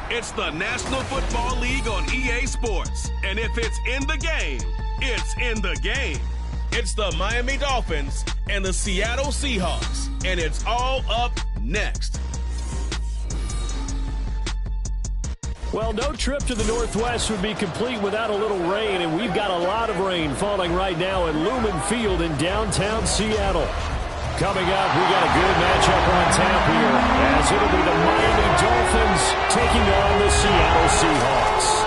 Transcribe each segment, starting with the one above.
It's the National Football League on EA Sports. And if it's in the game, it's in the game. It's the Miami Dolphins and the Seattle Seahawks. And it's all up next. Well, no trip to the Northwest would be complete without a little rain, and we've got a lot of rain falling right now at Lumen Field in downtown Seattle. Coming up, we got a good matchup on tap here, as it'll be the Miami Dolphins taking on the Seattle Seahawks.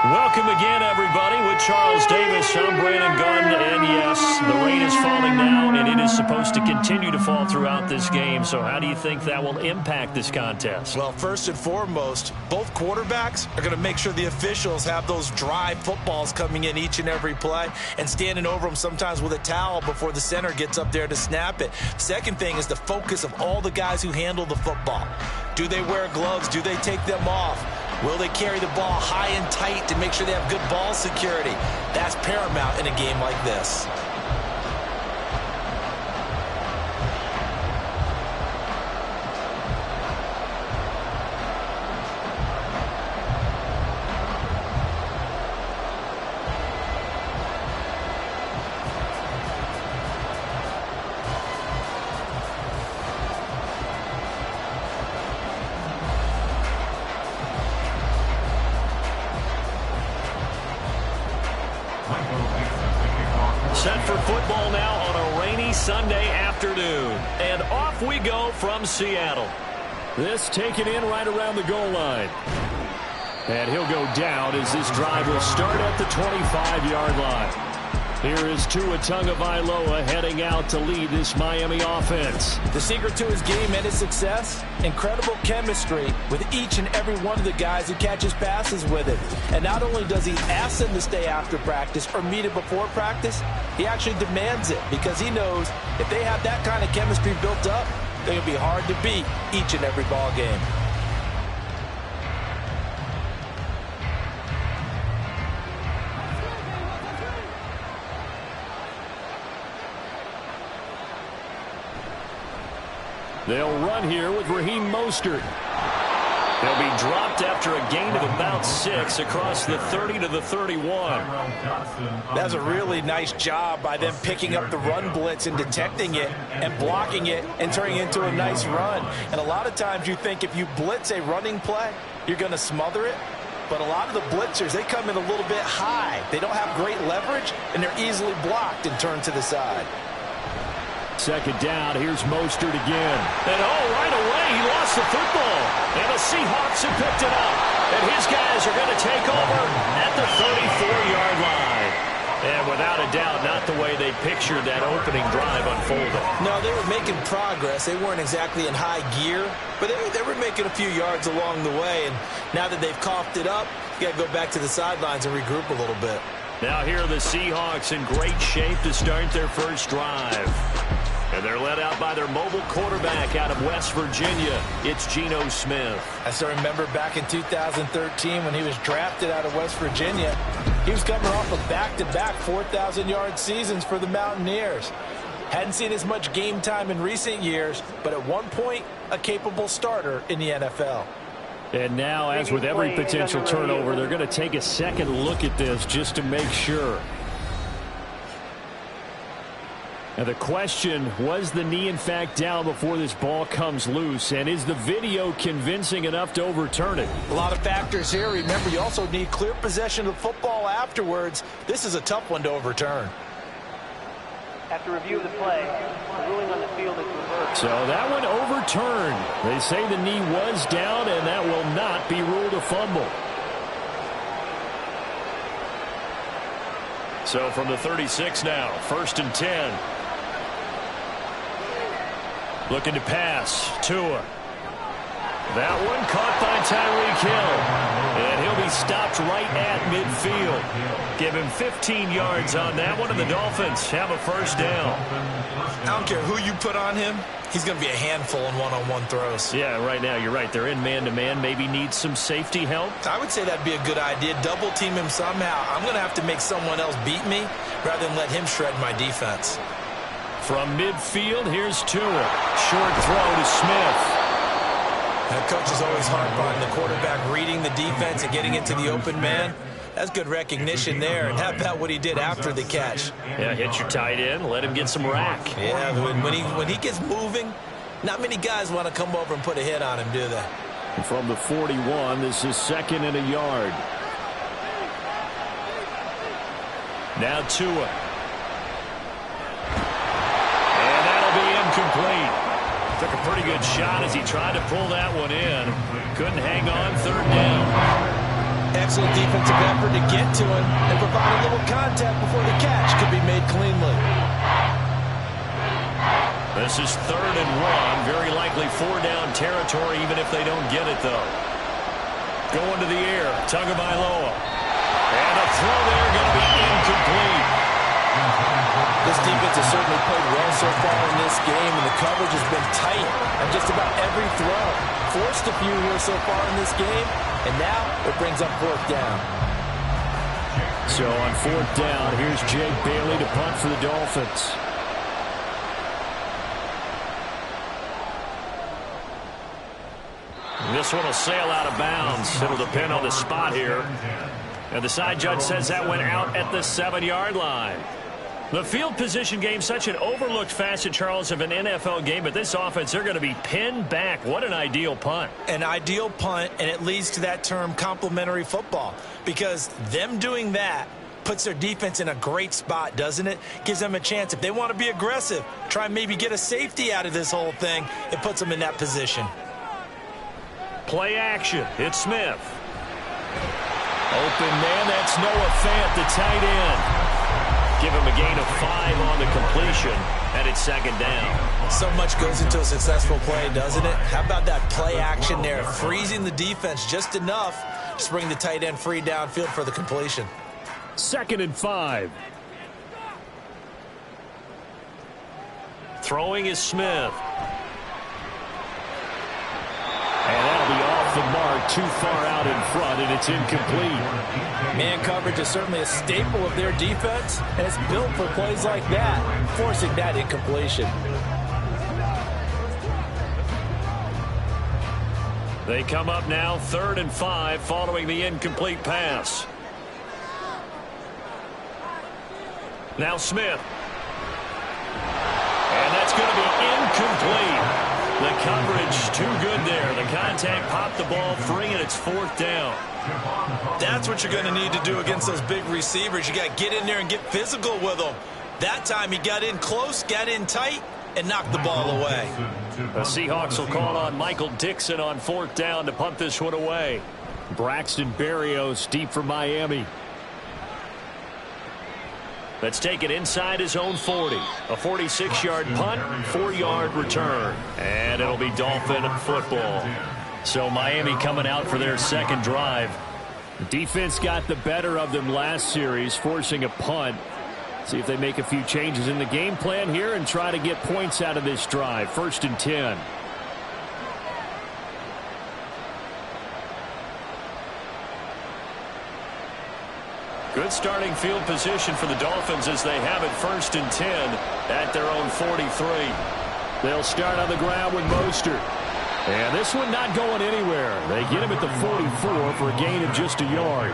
Welcome again, everybody, with Charles Davis. I'm Brandon Gunn, and yes, the rain is falling now, and it is supposed to continue to fall throughout this game. So how do you think that will impact this contest? Well, first and foremost, both quarterbacks are going to make sure the officials have those dry footballs coming in each and every play and standing over them sometimes with a towel before the center gets up there to snap it. Second thing is the focus of all the guys who handle the football. Do they wear gloves? Do they take them off? Will they carry the ball high and tight to make sure they have good ball security? That's paramount in a game like this. Set for football now on a rainy Sunday afternoon. And off we go from Seattle. This taken in right around the goal line. And he'll go down as this drive will start at the 25-yard line. Here is Tua Tagovailoa heading out to lead this Miami offense. The secret to his game and his success, incredible chemistry with each and every one of the guys who catches passes with him. And not only does he ask them to stay after practice or meet it before practice, he actually demands it because he knows if they have that kind of chemistry built up, they're going to be hard to beat each and every ball game. They'll run here with Raheem Mostert. They'll be dropped after a gain of about 6 across the 30 to the 31. That's a really nice job by them picking up the run blitz and detecting it and blocking it and turning it into a nice run. And a lot of times you think if you blitz a running play, you're going to smother it. But a lot of the blitzers, they come in a little bit high. They don't have great leverage, and they're easily blocked and turned to the side. Second down, here's Mostert again. And right away, he lost the football. And the Seahawks have picked it up. And his guys are going to take over at the 34-yard line. And without a doubt, not the way they pictured that opening drive unfolding. No, they were making progress. They weren't exactly in high gear, but they were making a few yards along the way. And now that they've coughed it up, you got to go back to the sidelines and regroup a little bit. Now here are the Seahawks in great shape to start their first drive. And they're led out by their mobile quarterback out of West Virginia. It's Geno Smith. I still remember back in 2013 when he was drafted out of West Virginia. He was coming off of back-to-back 4,000-yard seasons for the Mountaineers. Hadn't seen as much game time in recent years, but at one point, a capable starter in the NFL. And now, as with every potential turnover, they're going to take a second look at this just to make sure. Now the question, was the knee in fact down before this ball comes loose? And is the video convincing enough to overturn it? A lot of factors here. Remember, you also need clear possession of the football afterwards. This is a tough one to overturn. After review of the play, the ruling on the field is reversed. So that one overturned. They say the knee was down, and that will not be ruled a fumble. So from the 36 now, 1st and 10. Looking to pass. Tua. That one caught by Tyreek Hill. And he'll be stopped right at midfield. Give him 15 yards on that one, and the Dolphins have a first down. I don't care who you put on him. He's going to be a handful in one-on-one throws. Yeah, right now you're right. They're in man-to-man. Maybe need some safety help. I would say that'd be a good idea. Double team him somehow. I'm going to have to make someone else beat me rather than let him shred my defense. From midfield, here's Tua. Short throw to Smith. That coach is always hard on the quarterback reading the defense and getting it to the open man. That's good recognition there. And how about what he did after the catch? Yeah, hit your tight end, let him get some rack. Yeah, when he gets moving, not many guys want to come over and put a hit on him, do they? And from the 41, this is 2nd and a yard. Now Tua. And that'll be incomplete. Took a pretty good shot as he tried to pull that one in. Couldn't hang on, 3rd down. Excellent defensive effort to get to him and provide a little contact before the catch could be made cleanly. This is 3rd and 1. Very likely 4-down territory even if they don't get it, though. Going to the air. Tagovailoa. And a throw there going to be incomplete. This defense has certainly played well so far in this game, and the coverage has been tight on just about every throw. Forced a few here so far in this game, and now it brings up 4th down. So on 4th down, here's Jake Bailey to punt for the Dolphins. This one will sail out of bounds. It'll depend on the spot here. And the side judge says that went out at the 7-yard line. The field position game, such an overlooked facet, Charles, of an NFL game, but this offense, they're going to be pinned back. What an ideal punt. An ideal punt, and it leads to that term complementary football, because them doing that puts their defense in a great spot, doesn't it? Gives them a chance. If they want to be aggressive, try and maybe get a safety out of this whole thing, it puts them in that position. Play action. It's Smith. Open man, that's Noah Fant, the tight end. Give him a gain of 5 on the completion, and it's 2nd down. So much goes into a successful play, doesn't it? How about that play action there? Freezing the defense just enough to bring the tight end free downfield for the completion. 2nd and 5. Throwing is Smith. And that'll be off the mark, too far out in front, and it's incomplete. Man coverage is certainly a staple of their defense, and it's built for plays like that, forcing that incompletion. They come up now 3rd and 5 following the incomplete pass. Now Smith. And that's going to be incomplete. The coverage too good there. The contact popped the ball free, and it's 4th down. That's what you're going to need to do against those big receivers. You got to get in there and get physical with them. That time he got in close, got in tight, and knocked the ball away. The Seahawks will call on Michael Dixon on 4th down to punt this one away. Braxton Berrios deep for Miami. Let's take it inside his own 40. A 46-yard punt, 4-yard return. And it'll be Dolphin football. So Miami coming out for their 2nd drive. The defense got the better of them last series, forcing a punt. See if they make a few changes in the game plan here and try to get points out of this drive. 1st and 10. Good starting field position for the Dolphins as they have it 1st and 10 at their own 43. They'll start on the ground with Mostert. And this one not going anywhere. They get him at the 44 for a gain of just a yard.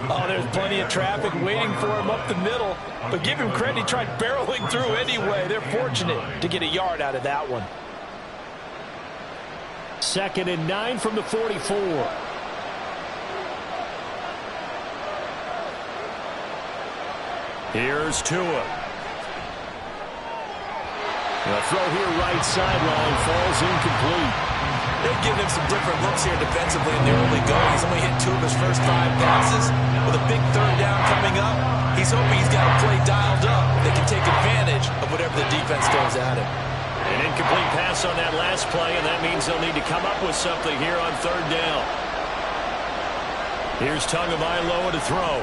Oh, there's plenty of traffic waiting for him up the middle. But give him credit, he tried barreling through anyway. They're fortunate to get a yard out of that one. 2nd and 9 from the 44. Here's Tua. The throw here right sideline falls incomplete. They've given him some different looks here defensively in the early going. He's only hit 2 of his first 5 passes. With a big 3rd down coming up, he's hoping he's got a play dialed up. They can take advantage of whatever the defense throws at him. An incomplete pass on that last play, and that means they'll need to come up with something here on 3rd down. Here's Tagovailoa to throw.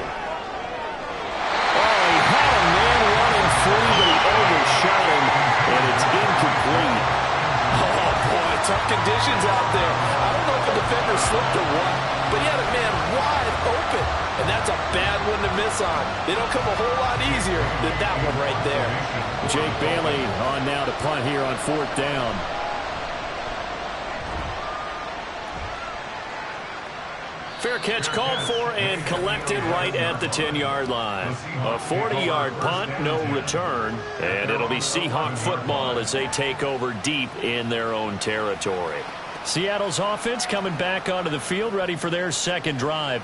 Free, but he overshot him, and it's incomplete. Oh, boy, tough conditions out there. I don't know if the defender slipped or what, but he had a man wide open open. And that's a bad one to miss on. They don't come a whole lot easier than that one right there. Jake Bailey on now to punt here on 4th down. Fair catch called for and collected right at the 10-yard line. A 40-yard punt, no return, and it'll be Seahawk football as they take over deep in their own territory. Seattle's offense coming back onto the field, ready for their second drive.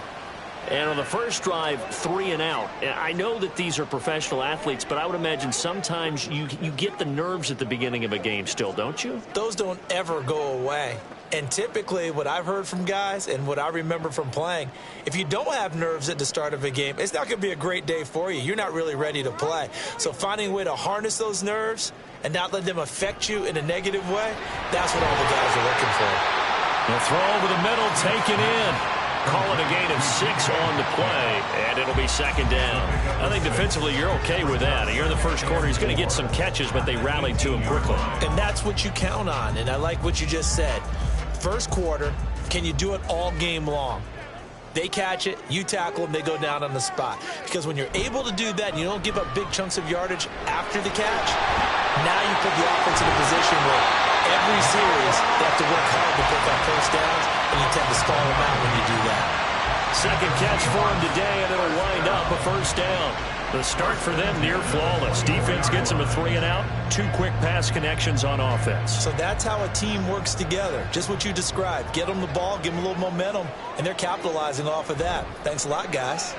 And on the first drive, 3 and out. I know that these are professional athletes, but I would imagine sometimes you get the nerves at the beginning of a game still, don't you? Those don't ever go away. And typically what I've heard from guys and what I remember from playing, if you don't have nerves at the start of a game, it's not going to be a great day for you. You're not really ready to play. So finding a way to harness those nerves and not let them affect you in a negative way, that's what all the guys are looking for. The throw over the middle, taken in. Call it a gain of 6 on the play, and it'll be second down. I think defensively you're okay with that. Here in the first quarter, he's going to get some catches, but they rallied to him quickly. And that's what you count on, and I like what you just said. First quarter, can you do it all game long? They catch it, you tackle them, they go down on the spot. Because when you're able to do that and you don't give up big chunks of yardage after the catch, now you put the offense in a position where every series they have to work hard to pick up first downs, and you tend to stall them out when you do that. Second catch for him today, and it'll wind up a first down. The start for them near flawless. Defense gets them a 3 and out. 2 quick pass connections on offense. So that's how a team works together. Just what you described. Get them the ball, give them a little momentum, and they're capitalizing off of that. Thanks a lot, guys.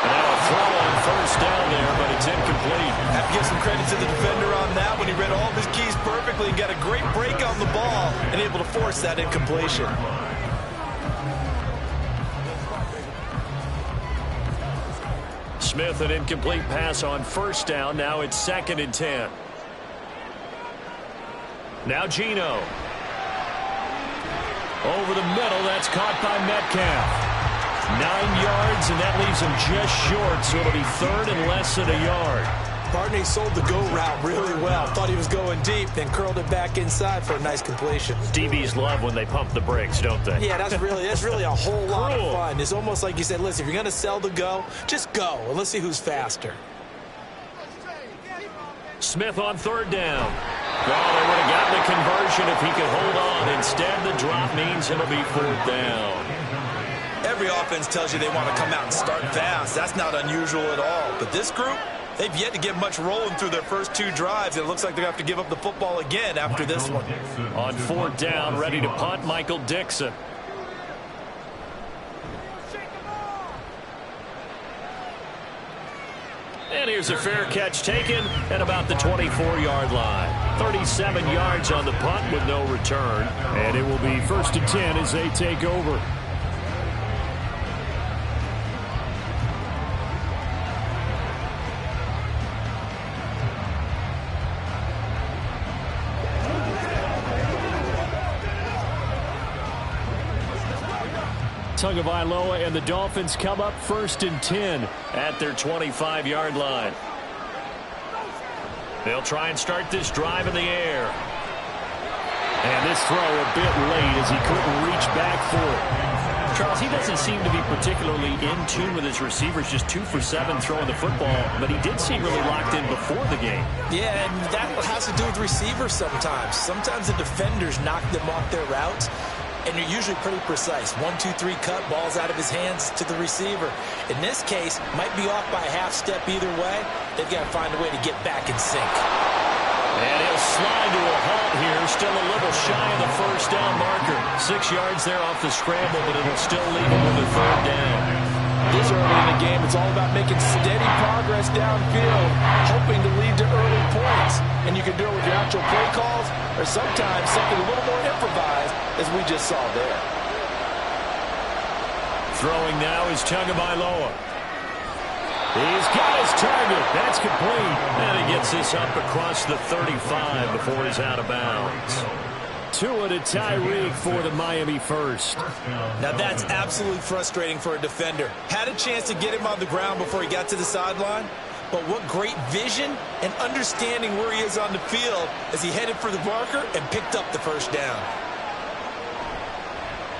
And now a throw on first down there, but it's incomplete. Have to give some credit to the defender on that when he read all of his keys perfectly and got a great break on the ball and able to force that incompletion. Smith, an incomplete pass on first down. Now it's 2nd and 10. Now Geno. Over the middle, that's caught by Metcalf. 9 yards, and that leaves him just short, so it'll be 3rd and less than a yard. Barney sold the go route really well. Thought he was going deep, then curled it back inside for a nice completion. DBs love when they pump the brakes, don't they? Yeah, that's really a whole lot of fun. It's almost like you said, listen, if you're going to sell the go, just go, and let's see who's faster. Smith on 3rd down. Well, they would have gotten the conversion if he could hold on. Instead, the drop means it'll be 4th down. Every offense tells you they want to come out and start fast. That's not unusual at all. But this group, they've yet to get much rolling through their first 2 drives. It looks like they're going to have to give up the football again after this one. On 4th down, ready to punt, Michael Dixon. And here's a fair catch taken at about the 24-yard line. 37 yards on the punt with no return. And it will be 1st and 10 as they take over. Tagovailoa and the Dolphins come up 1st and 10 at their 25-yard line. They'll try and start this drive in the air. And this throw a bit late as he couldn't reach back for it. Charles, he doesn't seem to be particularly in tune with his receivers, just 2 for 7 throwing the football, but he did seem really locked in before the game. Yeah, and that has to do with receivers sometimes. Sometimes the defenders knock them off their routes, and you're usually pretty precise. 1, 2, 3 cut, balls out of his hands to the receiver. In this case, might be off by a half step either way. They've got to find a way to get back in sync. And he'll slide to a halt here, still a little shy of the first down marker. 6 yards there off the scramble, but it'll still leave him with a 3rd down. This early in the game, it's all about making steady progress downfield, hoping to lead to early points. And you can do it with your actual play calls, or sometimes something a little more improvised, as we just saw there. Throwing now is Tagovailoa. He's got his target. That's complete. And he gets this up across the 35 before he's out of bounds. Tua to Tyreek for the Miami first. Now that's absolutely frustrating for a defender. Had a chance to get him on the ground before he got to the sideline. But what great vision and understanding where he is on the field as he headed for the marker and picked up the first down.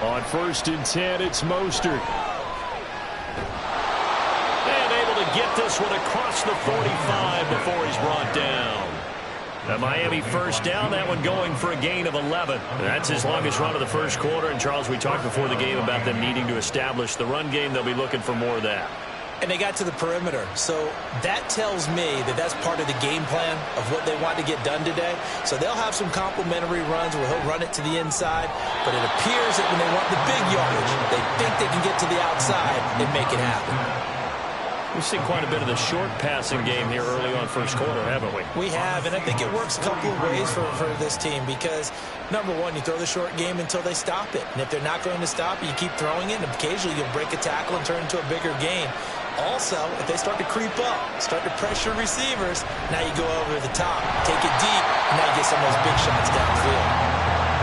On 1st and 10, it's Mostert. And able to get this one across the 45 before he's brought down. The Miami first down, that one going for a gain of 11. That's his longest run of the first quarter. And, Charles, we talked before the game about them needing to establish the run game. They'll be looking for more of that. And they got to the perimeter. So that tells me that that's part of the game plan of what they want to get done today. So they'll have some complementary runs where he'll run it to the inside. But it appears that when they want the big yardage, they think they can get to the outside and make it happen. We've seen quite a bit of the short passing game here early on first quarter, haven't we? We have, and I think it works a couple of ways for this team because, number one, you throw the short game until they stop it. And if they're not going to stop it, you keep throwing it, and occasionally you'll break a tackle and turn it into a bigger gain. Also, if they start to creep up, start to pressure receivers, now you go over the top, take it deep, and now you get some of those big shots downfield.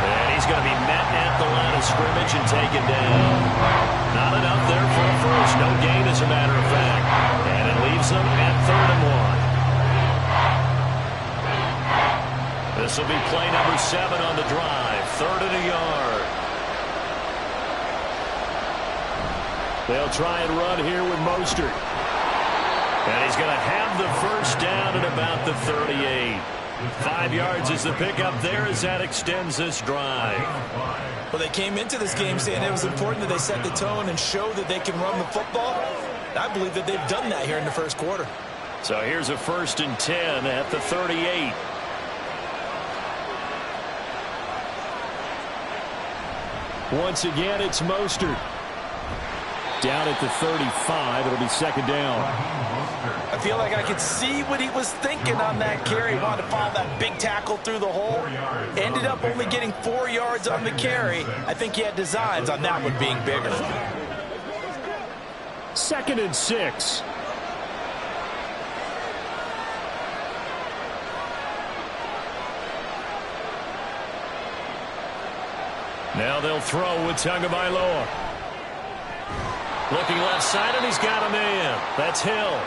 And he's going to be met at the line of scrimmage and taken down. Not enough there for a first. No gain, as a matter of fact. And it leaves them at 3rd and 1. This will be play number 7 on the drive. 3rd and a yard. They'll try and run here with Mostert. And he's going to have the first down at about the 38. 5 yards is the pickup there as that extends this drive. Well, they came into this game saying it was important that they set the tone and show that they can run the football. I believe that they've done that here in the first quarter. So here's a 1st and 10 at the 38. Once again, it's Mostert. Down at the 35, it'll be 2nd down. I feel like I could see what he was thinking on that carry. He wanted to follow that big tackle through the hole. Ended up only getting 4 yards on the carry. I think he had designs on that one being bigger. 2nd and 6. Now they'll throw with Tagovailoa. Looking left side, and he's got a man. That's Hill.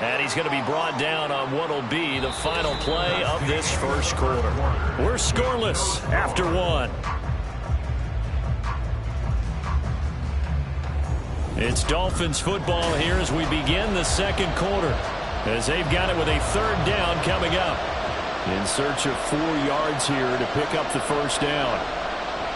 And he's going to be brought down on what will be the final play of this first quarter. We're scoreless after 1. It's Dolphins football here as we begin the second quarter. As they've got it with a 3rd down coming up. In search of 4 yards here to pick up the first down.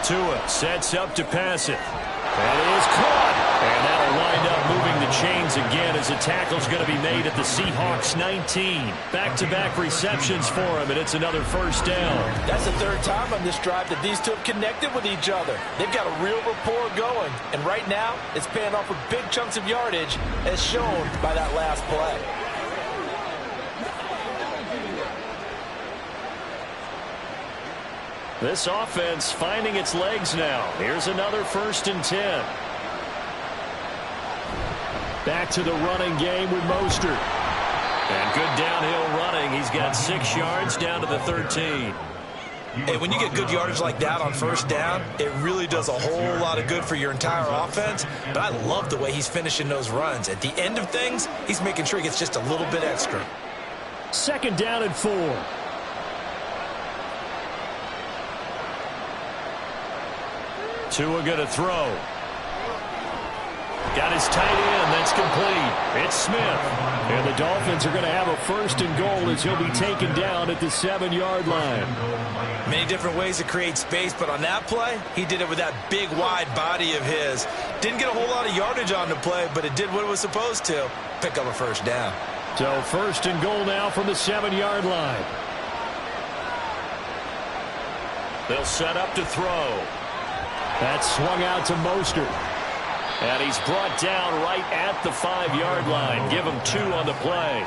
Tua sets up to pass it. And it is caught. And that'll wind up moving the chains again as a tackle's going to be made at the Seahawks 19. Back-to-back receptions for him, and it's another first down. That's the 3rd time on this drive that these two have connected with each other. They've got a real rapport going. And right now, it's paying off with big chunks of yardage as shown by that last play. This offense finding its legs now. Here's another 1st and 10. Back to the running game with Mostert. And good downhill running. He's got 6 yards down to the 13. Hey, when you get good yardage like that on first down, it really does a whole lot of good for your entire offense. But I love the way he's finishing those runs. At the end of things, he's making sure he gets just a little bit extra. 2nd down and 4. Tua going to throw. Got his tight end. That's complete. It's Smith. And the Dolphins are going to have a 1st and goal as he'll be taken down at the 7-yard line. Many different ways to create space, but on that play, he did it with that big, wide body of his. Didn't get a whole lot of yardage on the play, but it did what it was supposed to. Pick up a 1st down. So 1st and goal now from the 7-yard line. They'll set up to throw. That's swung out to Mostert. And he's brought down right at the 5-yard line. Give him 2 on the play.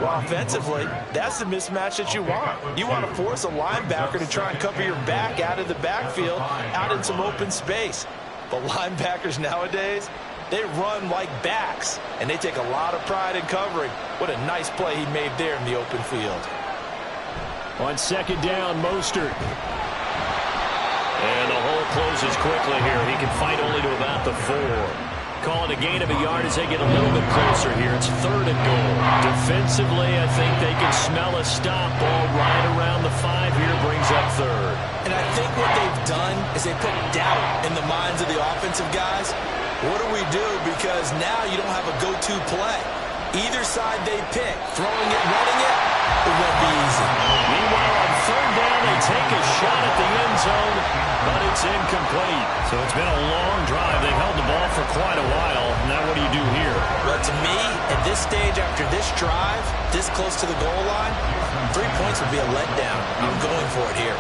Well, offensively, that's the mismatch that you want. You want to force a linebacker to try and cover your back out of the backfield, out in some open space. But linebackers nowadays, they run like backs, and they take a lot of pride in covering. What a nice play he made there in the open field. On 2nd down, Mostert. And the hole closes quickly here. He can fight only to about the 4. call it a gain of a yard as they get a little bit closer here. It's 3rd and goal. Defensively, I think they can smell a stop. Ball right around the 5 here, brings up 3rd. And I think what they've done is they put doubt in the minds of the offensive guys. What do we do? Because now you don't have a go-to play. Either side they pick, throwing it, running it, it won't be easy. Meanwhile, on 3rd down, they take a shot at the end zone, but it's incomplete. So it's been a long drive. They've held the ball for quite a while. Now what do you do here? Well, to me, at this stage, after this drive, this close to the goal line, 3 points would be a letdown. I'm going for it here.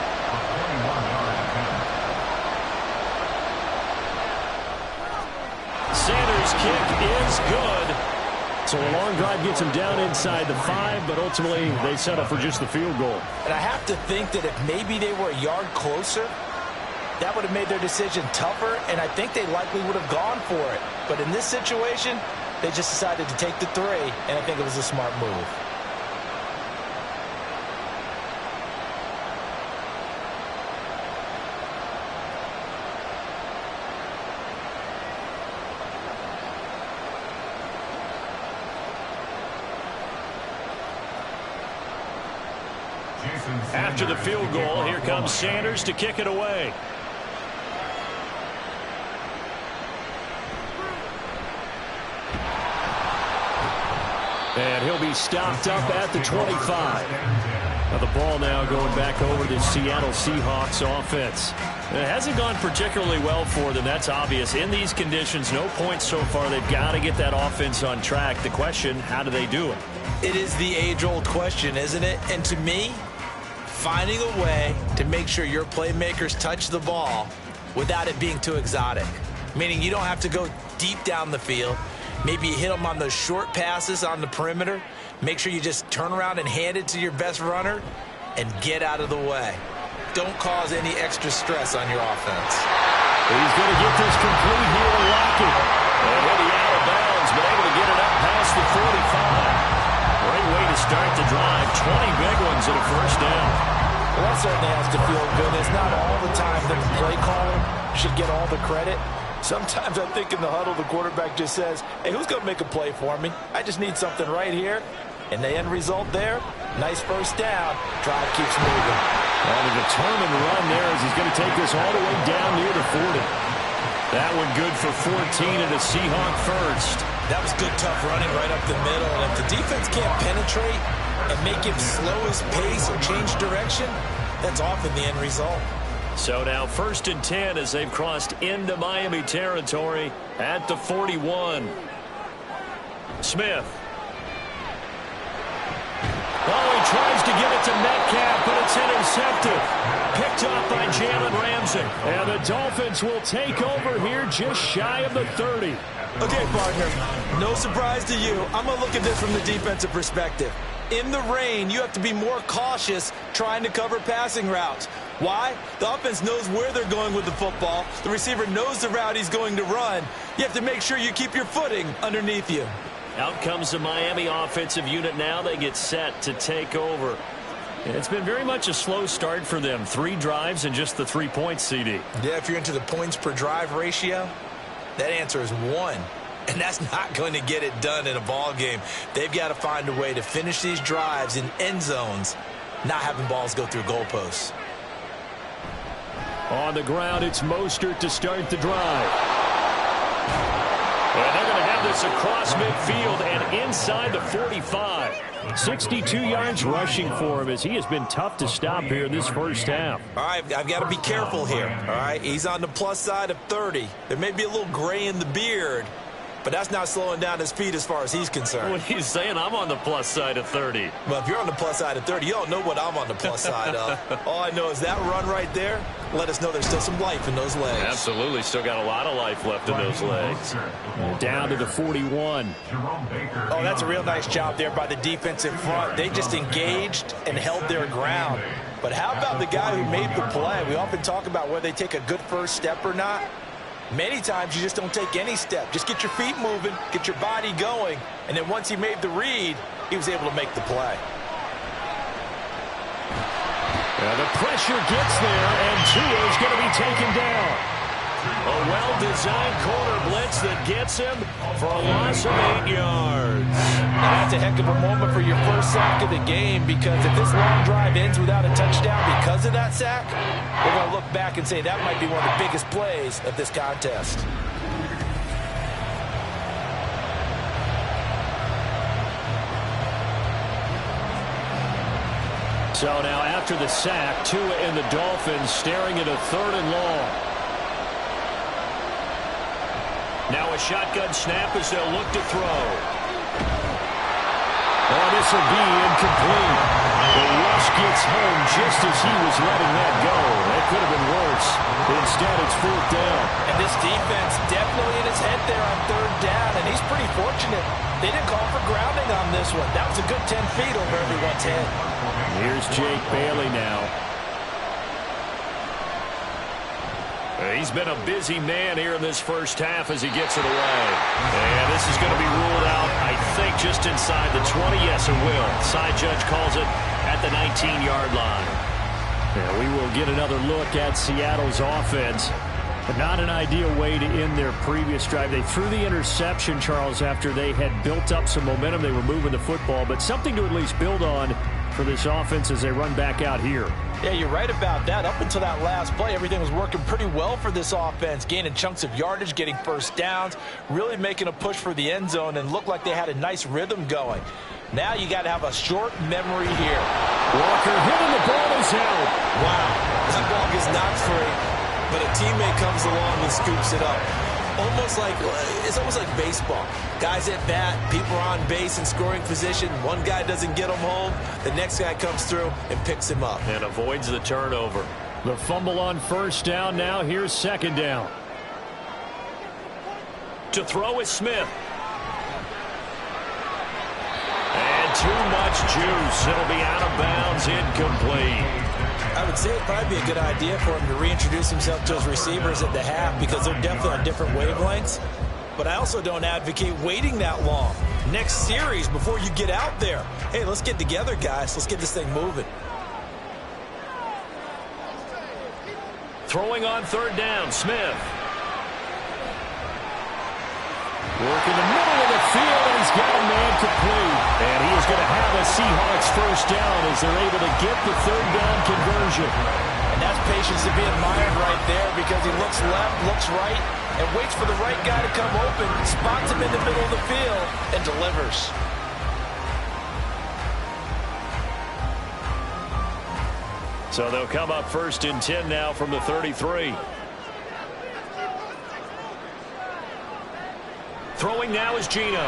Sanders' kick is good. So a long drive gets him down inside the 5, but ultimately they settle for just the field goal. And I have to think that if maybe they were a yard closer, that would have made their decision tougher, and I think they likely would have gone for it. But in this situation, they just decided to take the 3, and I think it was a smart move. After the field goal, here comes Sanders to kick it away. And he'll be stopped up at the 25. Now the ball now going back over to the Seattle Seahawks offense. It hasn't gone particularly well for them. That's obvious. In these conditions, no points so far. They've got to get that offense on track. The question, how do they do it? It is the age-old question, isn't it? And to me, finding a way to make sure your playmakers touch the ball without it being too exotic. Meaning you don't have to go deep down the field. Maybe you hit them on those short passes on the perimeter. Make sure you just turn around and hand it to your best runner and get out of the way. Don't cause any extra stress on your offense. He's going to get this complete here and lock it. And he'll be out of bounds, but able to get it up past the 45. Great way to start the drive. 20 big ones and a first down. Well, that certainly has to feel good. It's not all the time that the play caller should get all the credit. Sometimes I think in the huddle, the quarterback just says, hey, who's going to make a play for me? I just need something right here. And the end result there, nice first down. Drive keeps moving. On a determined run there as he's going to take this all the way down near the 40. That one good for 14 and a Seahawk first. That was good, tough running right up the middle. And if the defense can't penetrate and make him slow his pace or change direction, that's often the end result. So now 1st and 10 as they've crossed into Miami territory at the 41. Smith. Oh, he tries to give it to Metcalf, but it's intercepted. Picked off by Jalen Ramsey. And the Dolphins will take over here just shy of the 30. Okay, partner, no surprise to you. I'm going to look at this from the defensive perspective. In the rain, you have to be more cautious trying to cover passing routes. Why? The offense knows where they're going with the football. The receiver knows the route he's going to run. You have to make sure you keep your footing underneath you. Out comes the Miami offensive unit now. They get set to take over. It's been very much a slow start for them. 3 drives and just the 3 points, CD. Yeah, if you're into the points per drive ratio, that answer is 1. And that's not going to get it done in a ball game. They've got to find a way to finish these drives in end zones, not having balls go through goalposts. On the ground, it's Mostert to start the drive. And they're going to have this across midfield and inside the 45. 62 yards rushing for him as he has been tough to stop here this first half. All right, I've got to be careful here. All right, he's on the plus side of 30. There may be a little gray in the beard, but that's not slowing down his speed as far as he's concerned. What he's saying, I'm on the plus side of 30. Well, if you're on the plus side of 30, you don't know what I'm on the plus side of. All I know is that run right there let us know there's still some life in those legs. Absolutely, still got a lot of life left in those legs. Down to the 41. Oh, that's a real nice job there by the defense in front. They just engaged and held their ground. But how about the guy who made the play? We often talk about whether they take a good first step or not. Many times you just don't take any step. Just get your feet moving, get your body going, and then once he made the read, he was able to make the play. The pressure gets there, and Tua is going to be taken down. A well-designed corner blitz that gets him for a loss of 8 yards. Now that's a heck of a moment for your first sack of the game, because if this long drive ends without a touchdown because of that sack, we're going to look back and say that might be one of the biggest plays of this contest. So now after the sack, Tua and the Dolphins staring at a 3rd and long. Now a shotgun snap as they'll look to throw. Oh, this will be incomplete. The rush gets home just as he was letting that go. That could have been worse. Instead, it's 4th down. And this defense definitely in his head there on 3rd down, and he's pretty fortunate. They didn't call for grounding on this one. That was a good 10 feet over everyone's head. Here's Jake Bailey now. He's been a busy man here in this first half as he gets it away. And this is going to be ruled out, I think, just inside the 20. Yes, it will. Side judge calls it at the 19-yard line. Yeah, we will get another look at Seattle's offense. But not an ideal way to end their previous drive. They threw the interception, Charles, after they had built up some momentum. They were moving the football, but something to at least build on for this offense as they run back out here. Yeah, you're right about that. Up until that last play, everything was working pretty well for this offense, gaining chunks of yardage, getting first downs, really making a push for the end zone, and looked like they had a nice rhythm going. Now you got to have a short memory here. Walker hitting, the ball is out. Wow, that ball gets knocked free, but a teammate comes along and scoops it up. It's almost like baseball. Guys at bat, people are on base in scoring position. One guy doesn't get him home. The next guy comes through and picks him up. And avoids the turnover. The fumble on 1st down. Now here's 2nd down. To throw is Smith. And too much juice. It'll be out of bounds, incomplete. I would say it'd probably be a good idea for him to reintroduce himself to his receivers at the half, because they're definitely on different wavelengths. But I also don't advocate waiting that long. Next series, before you get out there, hey, let's get together, guys. Let's get this thing moving. Throwing on 3rd down, Smith. Working the middle of the field, and he's got a man complete. And he is going to have a Seahawks 1st down as they're able to get the 3rd down conversion. And that's patience to be admired right there, because he looks left, looks right, and waits for the right guy to come open, spots him in the middle of the field, and delivers. So they'll come up 1st and 10 now from the 33. Throwing now is Geno.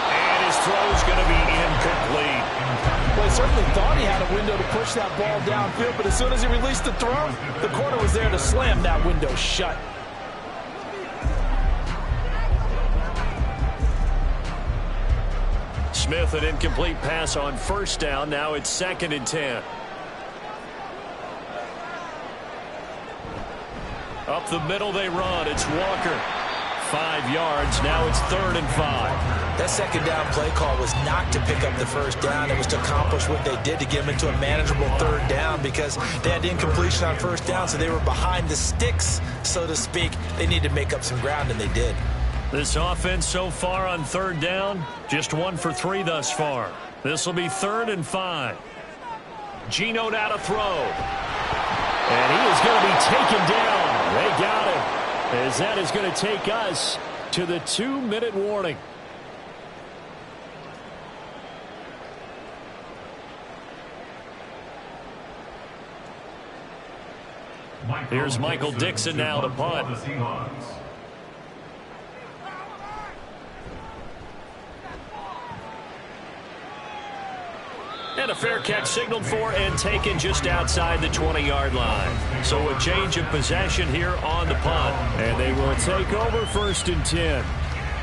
And his throw is going to be incomplete. Well, he certainly thought he had a window to push that ball downfield, but as soon as he released the throw, the corner was there to slam that window shut. Smith, an incomplete pass on 1st down. Now it's 2nd and 10. Up the middle they run. It's Walker. 5 yards. Now it's 3rd and 5. That 2nd down play call was not to pick up the 1st down. It was to accomplish what they did, to get them into a manageable 3rd down, because they had incompletion on 1st down, so they were behind the sticks, so to speak. They needed to make up some ground, and they did. This offense so far on 3rd down, just 1 for 3 thus far. This will be 3rd and 5. Geno now to throw. And he is going to be taken down. They got him, as that is going to take us to the 2-minute warning. Here's Michael Dixon now to punt. And a fair catch signaled for and taken just outside the 20-yard line. So a change of possession here on the punt. And they will take over 1st and 10.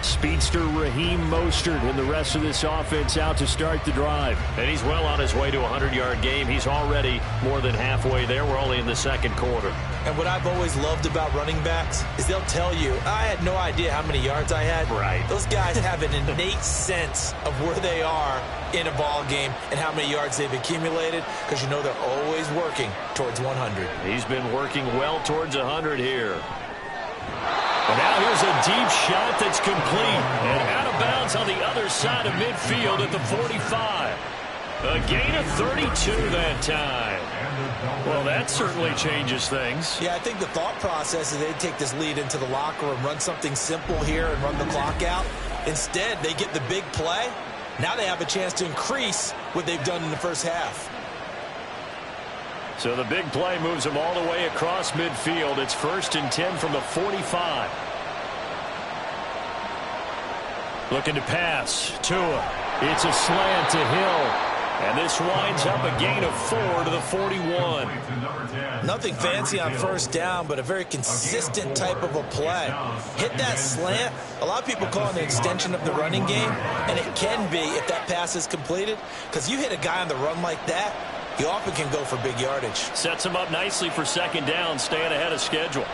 Speedster Raheem Mostert and the rest of this offense out to start the drive. And he's well on his way to a 100-yard game. He's already more than halfway there. We're only in the second quarter. And what I've always loved about running backs is they'll tell you, I had no idea how many yards I had. Right. Those guys have an innate sense of where they are in a ball game and how many yards they've accumulated, because you know they're always working towards 100. He's been working well towards 100 here. And now here's a deep shot that's complete and out of bounds on the other side of midfield at the 45. A gain of 32 that time. Well, that certainly changes things. Yeah, I think the thought process is they'd take this lead into the locker room, run something simple here and run the clock out. Instead, they get the big play. Now they have a chance to increase what they've done in the first half. So the big play moves them all the way across midfield. It's 1st and 10 from the 45. Looking to pass. Tua. It's a slant to Hill. And this winds up a gain of 4 to the 41. Nothing fancy on first down, but a very consistent type of a play. Hit that slant. A lot of people call it an extension of the running game, and it can be if that pass is completed, because you hit a guy on the run like that, he often can go for big yardage. Sets him up nicely for second down, staying ahead of schedule.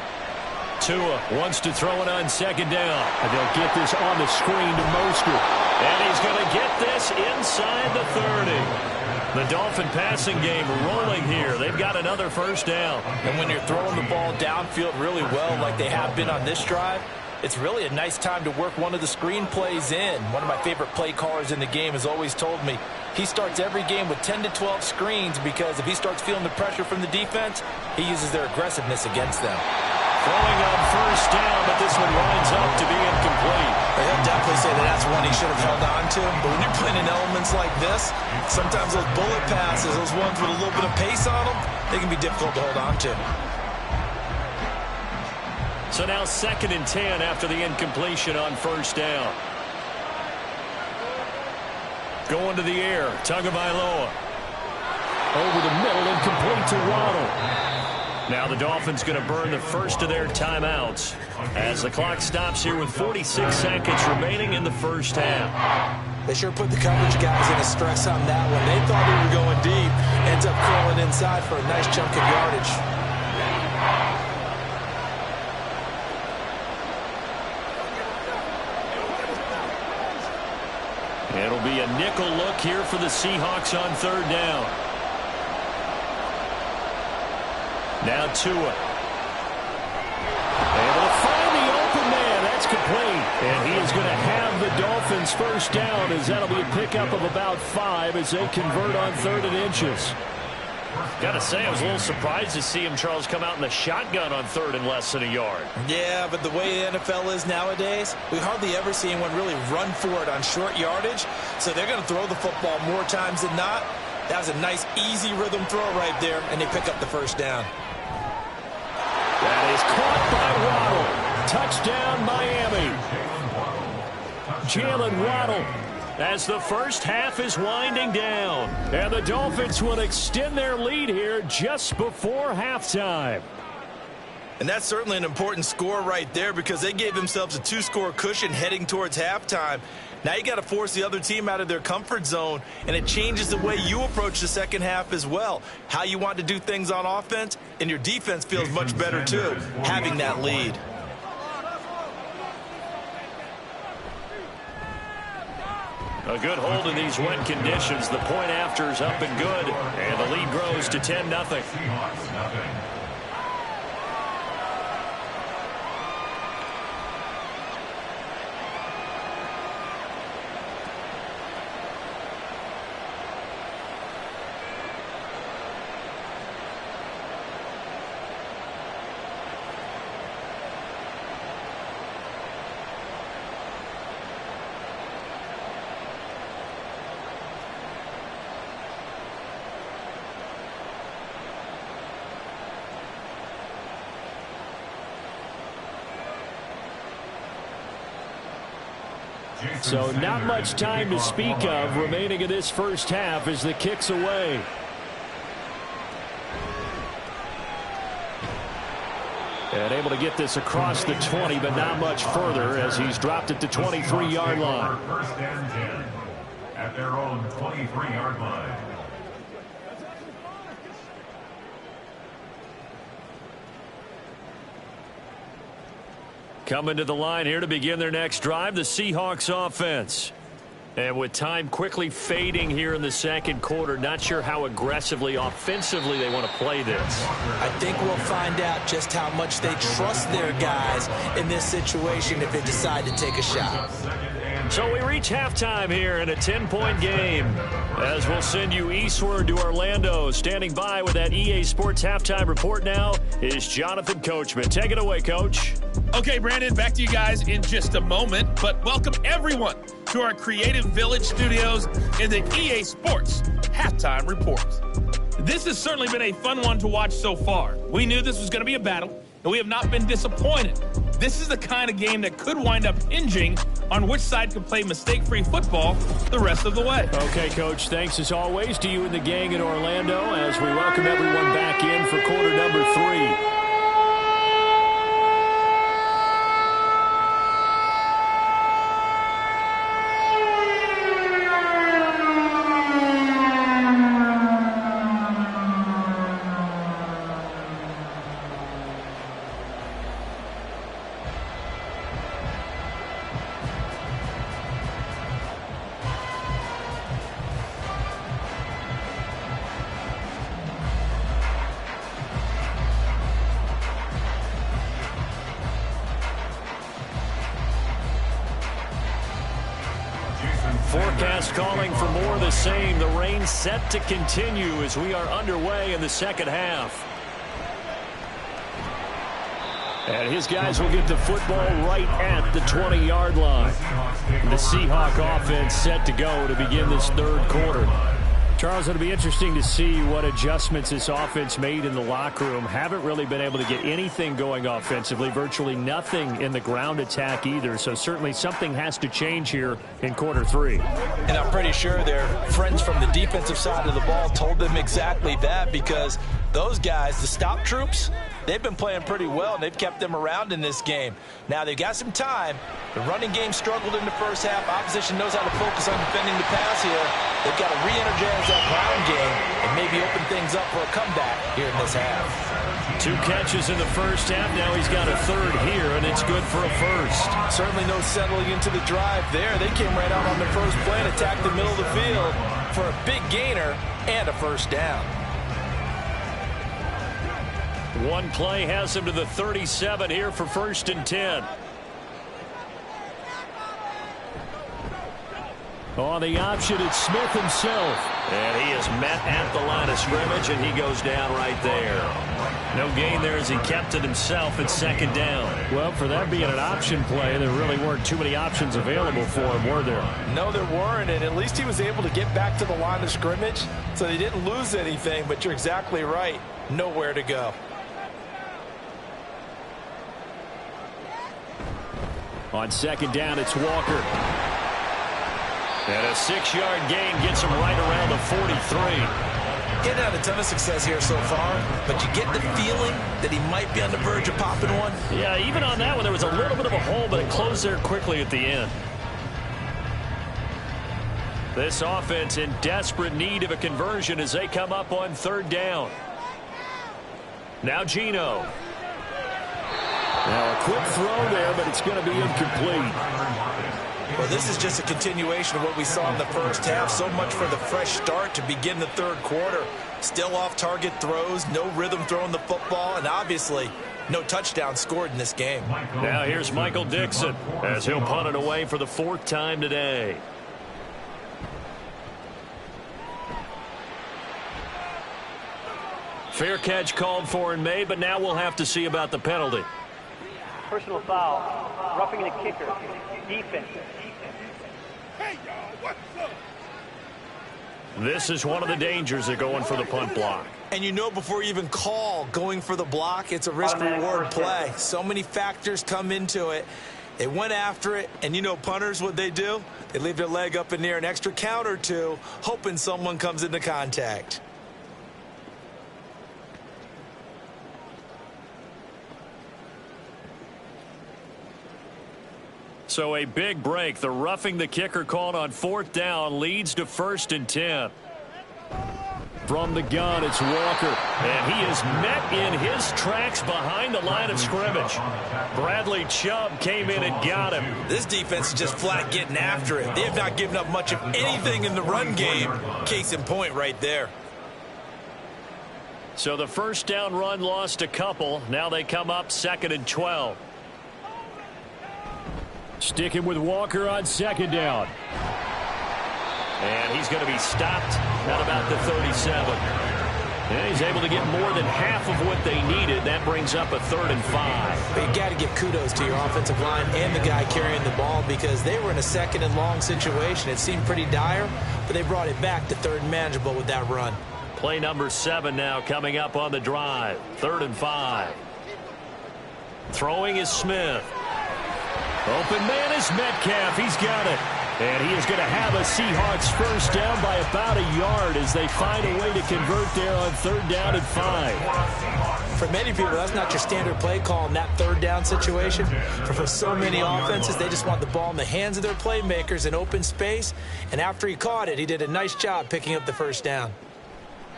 Tua wants to throw it on second down. And they'll get this on the screen to Mostert. And he's going to get this inside the 30. The Dolphin passing game rolling here. They've got another first down. And when you're throwing the ball downfield really well like they have been on this drive, it's really a nice time to work one of the screen plays in. One of my favorite play callers in the game has always told me he starts every game with 10 to 12 screens, because if he starts feeling the pressure from the defense, he uses their aggressiveness against them. Throwing on first down, but this one winds up to be incomplete. He'll definitely say that that's one he should have held on to. But when you're playing in elements like this, sometimes those bullet passes, those ones with a little bit of pace on them, they can be difficult to hold on to. So now 2nd and 10 after the incompletion on first down. Going to the air, Tagovailoa. Over the middle and complete to Waddle. Now the Dolphins going to burn the first of their timeouts as the clock stops here with 46 seconds remaining in the first half. They sure put the coverage guys in a stress on that one. They thought they were going deep. Ends up crawling inside for a nice chunk of yardage. It'll be a nickel look here for the Seahawks on third down. Now Tua. Able to find the open man. That's complete. And he is going to have the Dolphins first down, as that'll be a pickup of about 5 as they convert on 3rd and inches. Got to say, I was a little surprised to see him, Charles, come out in the shotgun on 3rd and less than a yard. Yeah, but the way the NFL is nowadays, we hardly ever see anyone really run for it on short yardage. So they're going to throw the football more times than not. That was a nice, easy rhythm throw right there, and they pick up the first down. That is caught by Waddle. Touchdown, Miami. Jalen Waddle, as the first half is winding down. And the Dolphins will extend their lead here just before halftime. And that's certainly an important score right there, because they gave themselves a 2-score cushion heading towards halftime. Now you got to force the other team out of their comfort zone, and it changes the way you approach the second half as well. How you want to do things on offense, and your defense feels much better too, having that lead. A good hold in these wet conditions. The point after is up and good, and the lead grows to 10-0. So not much time to speak of remaining in this first half as the kick's away. And able to get this across the 20, but not much further as he's dropped it to 23-yard line. First and 10 at their own 23-yard line. Coming to the line here to begin their next drive, the Seahawks offense. And with time quickly fading here in the second quarter, not sure how aggressively, offensively they want to play this. I think we'll find out just how much they trust their guys in this situation if they decide to take a shot. So we reach halftime here in a 10-point game. As we'll send you eastward to Orlando. Standing by with that EA Sports halftime report now is Jonathan Coachman. Take it away, Coach. Okay, Brandon, back to you guys in just a moment. But welcome everyone to our Creative Village studios in the EA Sports halftime report. This has certainly been a fun one to watch so far. We knew this was going to be a battle, and we have not been disappointed. This is the kind of game that could wind up hinging on which side can play mistake-free football the rest of the way. Okay, Coach, thanks as always to you and the gang in Orlando as we welcome everyone back in for quarter number 3. Forecast calling for more of the same. The rain set to continue as we are underway in the second half. And his guys will get the football right at the 20-yard line. The Seahawk offense set to go to begin this third quarter. Charles, it'll be interesting to see what adjustments this offense made in the locker room. Haven't really been able to get anything going offensively, virtually nothing in the ground attack either. So certainly something has to change here in quarter 3. And I'm pretty sure their friends from the defensive side of the ball told them exactly that, because those guys, the stop troops, they've been playing pretty well, and they've kept them around in this game. Now, they've got some time. The running game struggled in the first half. Opposition knows how to focus on defending the pass here. They've got to re-energize that ground game and maybe open things up for a comeback here in this half. 2 catches in the first half. Now he's got a third here, and it's good for a first. Certainly no settling into the drive there. They came right out on the first play and attacked the middle of the field for a big gainer and a first down. One play has him to the 37 here for 1st and 10. On the option, it's Smith himself. And he is met at the line of scrimmage, and he goes down right there. No gain there as he kept it himself at 2nd down. Well, for that being an option play, there really weren't too many options available for him, were there? No, there weren't, and at least he was able to get back to the line of scrimmage, so they didn't lose anything, but you're exactly right. Nowhere to go. On 2nd down, it's Walker. And a 6-yard gain gets him right around the 43. Getting had a ton of success here so far, but you get the feeling that he might be on the verge of popping one. Yeah, even on that one, there was a little bit of a hole, but it closed there quickly at the end. This offense in desperate need of a conversion as they come up on 3rd down. Now Geno. Now a quick throw there, but it's going to be incomplete. Well, this is just a continuation of what we saw in the first half. So much for the fresh start to begin the third quarter. Still off-target throws, no rhythm throwing the football, and obviously no touchdown scored in this game. Now here's Michael Dixon as he'll punt it away for the 4th time today. Fair catch called for and made, but now we'll have to see about the penalty. Personal foul, roughing the kicker, defense. Hey, y'all, what's up? This is one of the dangers of going for the punt block. And you know before you even call going for the block, it's a risk-reward play. So many factors come into it. They went after it, and you know punters, what they do? They leave their leg up in the air an extra count or two, hoping someone comes into contact. So a big break. The roughing the kicker called on 4th down leads to 1st and 10. From the gun, it's Walker. And he is met in his tracks behind the line of scrimmage. Bradley Chubb came in and got him. This defense is just flat getting after it. They have not given up much of anything in the run game. Case in point right there. So the 1st down run lost a couple. Now they come up 2nd and 12. Sticking with Walker on 2nd down. And he's going to be stopped at about the 37. And he's able to get more than half of what they needed. That brings up a 3rd and 5. But you got to give kudos to your offensive line and the guy carrying the ball, because they were in a 2nd and long situation. It seemed pretty dire, but they brought it back to 3rd and manageable with that run. Play number 7 now coming up on the drive. 3rd and 5. Throwing is Smith. Open man is Metcalf. He's got it. And he is going to have a Seahawks 1st down by about a yard as they find a way to convert there on 3rd down and 5. For many people, that's not your standard play call in that 3rd down situation. But for so many offenses, they just want the ball in the hands of their playmakers in open space. And after he caught it, he did a nice job picking up the 1st down.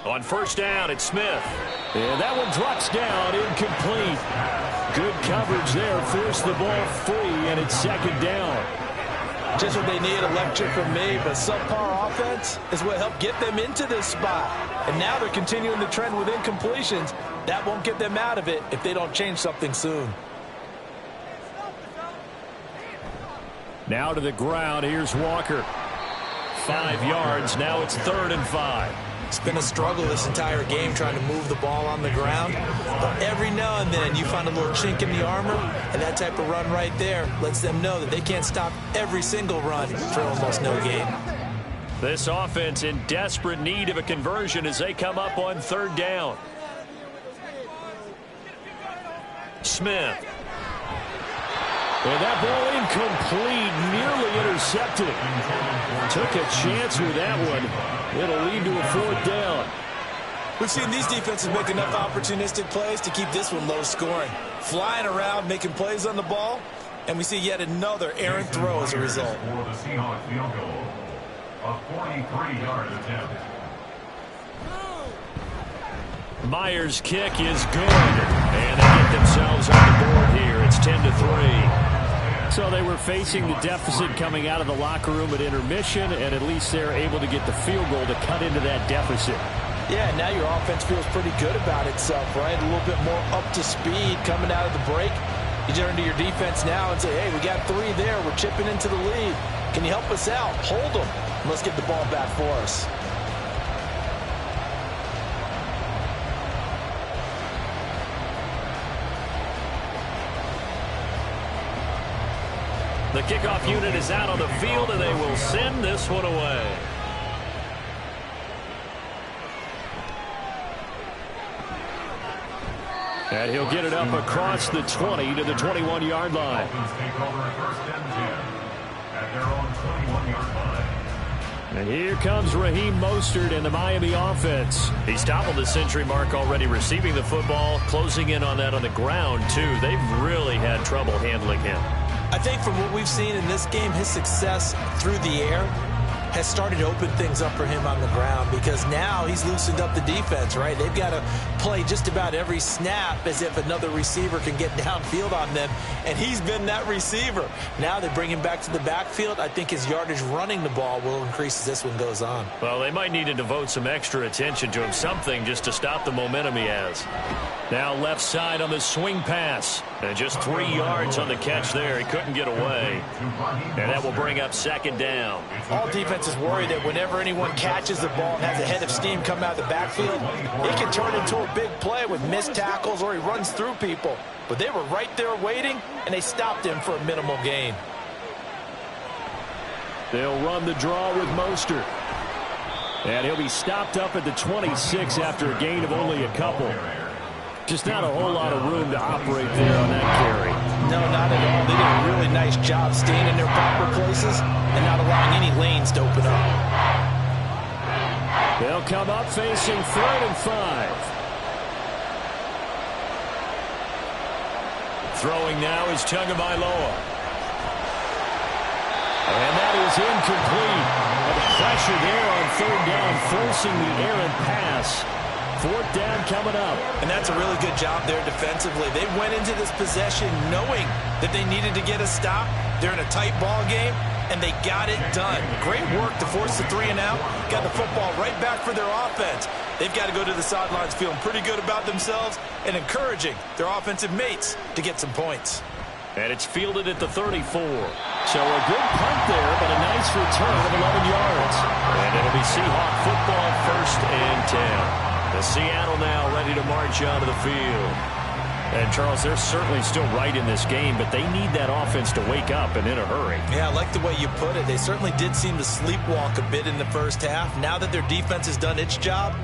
On 1st down, it's Smith. And that one drops down, incomplete. Good coverage there, forced the ball free, and it's 2nd down. Just what they need, a lecture from me, but subpar offense is what helped get them into this spot. And now they're continuing the trend with incompletions. That won't get them out of it if they don't change something soon. Now to the ground, here's Walker. 5 yards, now it's 3rd and 5. It's been a struggle this entire game trying to move the ball on the ground. But every now and then you find a little chink in the armor, and that type of run right there lets them know that they can't stop every single run for almost no gain. This offense in desperate need of a conversion as they come up on 3rd down. Smith. And that ball incomplete, nearly intercepted. Took a chance with that one. It'll lead to a 4th down. We've seen these defenses make enough opportunistic plays to keep this one low scoring. Flying around, making plays on the ball, and we see yet another errant throw as a result. For the Seahawks field goal, a 43-yard attempt. Myers' kick is good. And they get themselves on the board here. It's 10-3. So they were facing the deficit coming out of the locker room at intermission, and at least they're able to get the field goal to cut into that deficit. Yeah, now your offense feels pretty good about itself, right? A little bit more up to speed coming out of the break. You turn to your defense now and say, hey, we got 3 there. We're chipping into the lead. Can you help us out? Hold them. Let's get the ball back for us. The kickoff unit is out on the field, and they will send this one away. And he'll get it up across the 20 to the 21-yard line. Dolphins take over 1st and 10 at their own 21-yard line. And here comes Raheem Mostert in the Miami offense. He's toppled the century mark already receiving the football, closing in on that on the ground, too. They've really had trouble handling him. I think from what we've seen in this game, his success through the air has started to open things up for him on the ground, because now he's loosened up the defense, right? They've got to play just about every snap as if another receiver can get downfield on them, and he's been that receiver. Now they bring him back to the backfield. I think his yardage running the ball will increase as this one goes on. Well, they might need to devote some extra attention to him, something just to stop the momentum he has. Now left side on the swing pass, and just 3 yards on the catch there. He couldn't get away, and that will bring up 2nd down. All defenses worry that whenever anyone catches the ball and has a head of steam come out of the backfield, it can turn into a big play with missed tackles or he runs through people. But they were right there waiting, and they stopped him for a minimal gain. They'll run the draw with Mostert. And he'll be stopped up at the 26 after a gain of only a couple. Just not a whole lot of room to operate there on that carry. No, not at all. They did a really nice job staying in their proper places and not allowing any lanes to open up. They'll come up facing 3rd and 5. Throwing now is Tagovailoa. is incomplete. And the pressure there on third down, forcing the errant pass. Fourth down coming up. And that's a really good job there defensively. They went into this possession knowing that they needed to get a stop. They're in a tight ball game, and they got it done. Great work to force the 3 and out. Got the football right back for their offense. They've got to go to the sidelines feeling pretty good about themselves and encouraging their offensive mates to get some points. And it's fielded at the 34. So a good punt there, but a nice return of 11 yards. And it'll be Seahawk football, 1st and 10. The Seattle now ready to march onto the field. And, Charles, they're certainly still right in this game, but they need that offense to wake up and in a hurry. Yeah, I like the way you put it. They certainly did seem to sleepwalk a bit in the first half. Now that their defense has done its job,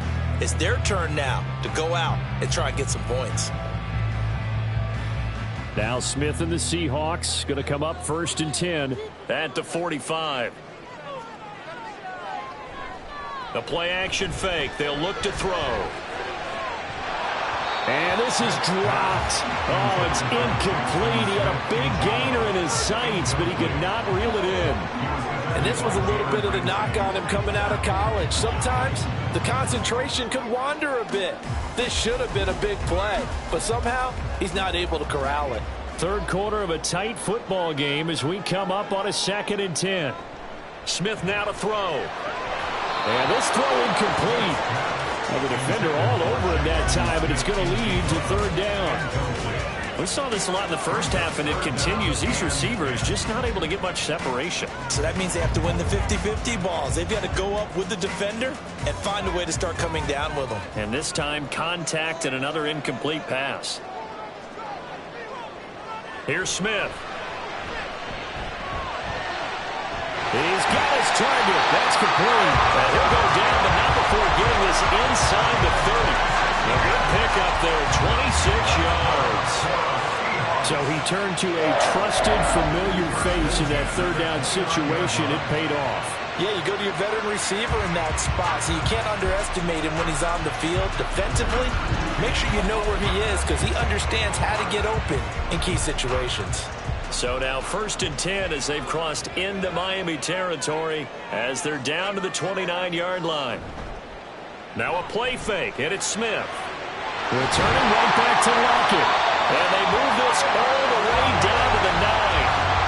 it's their turn now to go out and try and get some points. Now Smith and the Seahawks going to come up 1st and 10 at the 45. The play action fake. They'll look to throw. And this is dropped. Oh, it's incomplete. He had a big gainer in his sights, but he could not reel it in. And this was a little bit of the knock on him coming out of college. Sometimes the concentration could wander a bit. This should have been a big play, but somehow he's not able to corral it. Third quarter of a tight football game as we come up on a 2nd and 10. Smith now to throw. And this throw incomplete. Well, the defender all over him that time, but it's going to lead to 3rd down. We saw this a lot in the first half, and it continues. These receivers just not able to get much separation. So that means they have to win the 50-50 balls. They've got to go up with the defender and find a way to start coming down with them. And this time, contact and another incomplete pass. Here's Smith. He's got his target. That's complete. And he'll go down, but not before getting this inside the 30. A good pickup there, 26 yards. So he turned to a trusted, familiar face in that 3rd down situation. It paid off. Yeah, you go to your veteran receiver in that spot, so you can't underestimate him when he's on the field. Defensively, make sure you know where he is because he understands how to get open in key situations. So now 1st and 10 as they've crossed into Miami territory as they're down to the 29-yard line. Now a play fake, and it's Smith. Returning right back to Lockett. And they move this all the way down to the 9.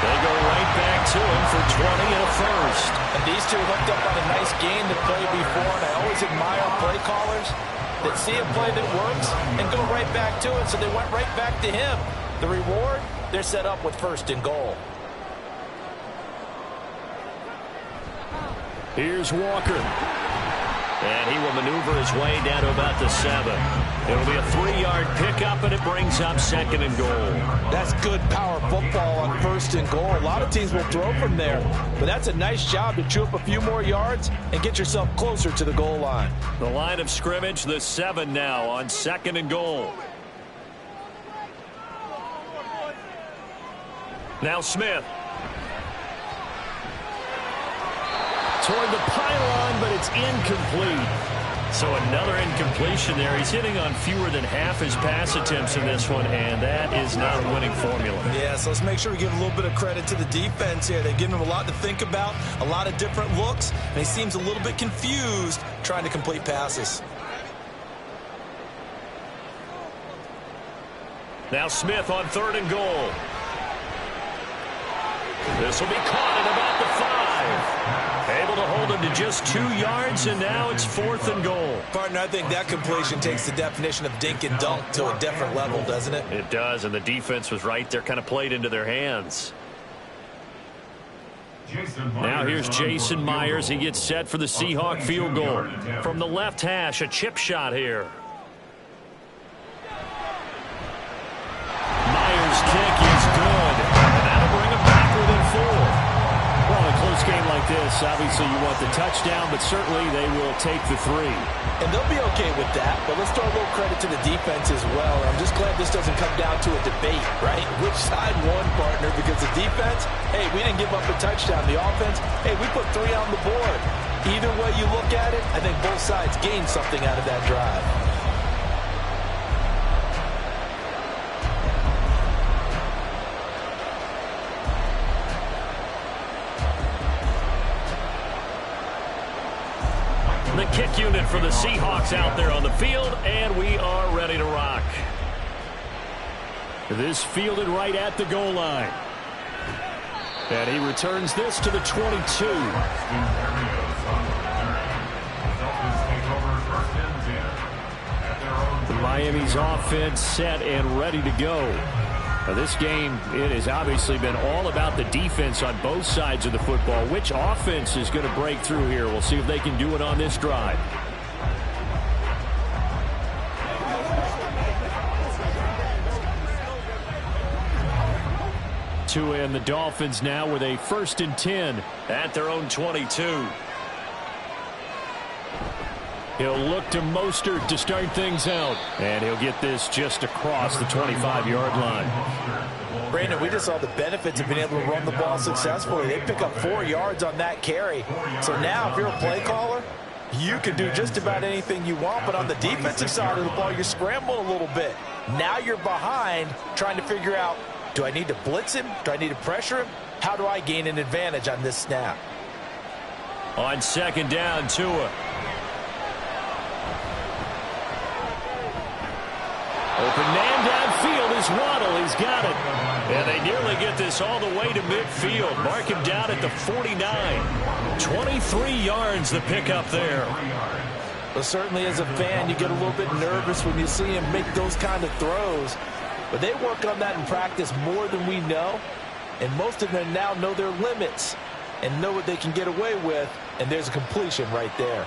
They go right back to him for 20 and a 1st. And these two hooked up on a nice game to play before, and I always admire play callers that see a play that works and go right back to it, so they went right back to him. The reward, they're set up with 1st and goal. Here's Walker. And he will maneuver his way down to about the 7. It'll be a 3-yard pickup, and it brings up 2nd and goal. That's good power football on 1st and goal. A lot of teams will throw from there, but that's a nice job to chew up a few more yards and get yourself closer to the goal line. The line of scrimmage, the 7 now on 2nd and goal. Now Smith. Toward the pylon, but it's incomplete. So another incompletion there. He's hitting on fewer than half his pass attempts in this one, and that is not a winning formula. Yeah, so let's make sure we give a little bit of credit to the defense here. They've given him a lot to think about, a lot of different looks, and he seems a little bit confused trying to complete passes. Now Smith on 3rd and goal. This will be caught at about the 5. Able to hold him to just 2 yards, and now it's 4th and goal. Partner, I think that completion takes the definition of dink and dunk to a different level, doesn't it? It does, and the defense was right there, kind of played into their hands. Now here's Jason Myers. He gets set for the Seahawk field goal. From the left hash, a chip shot here. Myers' kick is good, and that'll bring him back within 4. Well, in a close game like this, obviously you want the touchdown, but certainly they will take the 3. And they'll be okay with that, but let's throw a little credit to the defense as well. I'm just glad this doesn't come down to a debate, right? Which side won, partner? Because the defense, hey, we didn't give up a touchdown. The offense, hey, we put 3 on the board. Either way you look at it, I think both sides gained something out of that drive. The kick unit for the Seahawks out there on the field, and we are ready to rock. This fielded right at the goal line. And he returns this to the 22. Miami's offense set and ready to go. Now this game, it has obviously been all about the defense on both sides of the football. Which offense is going to break through here? We'll see if they can do it on this drive. Tua and the Dolphins now with a 1st and 10 at their own 22. He'll look to Mostert to start things out. And he'll get this just across the 25-yard line. Brandon, we just saw the benefits of being able to run the ball successfully. They pick up 4 yards on that carry. So now if you're a play caller, you can do just about anything you want. But on the defensive side of the ball, you're scrambling a little bit. Now you're behind trying to figure out, do I need to blitz him? Do I need to pressure him? How do I gain an advantage on this snap? On 2nd down, Tua. Open man downfield is Waddle. He's got it. And they nearly get this all the way to midfield. Mark him down at the 49. 23 yards the pickup there. Well, certainly as a fan, you get a little bit nervous when you see him make those kind of throws. But they work on that in practice more than we know. And most of them now know their limits and know what they can get away with. And there's a completion right there.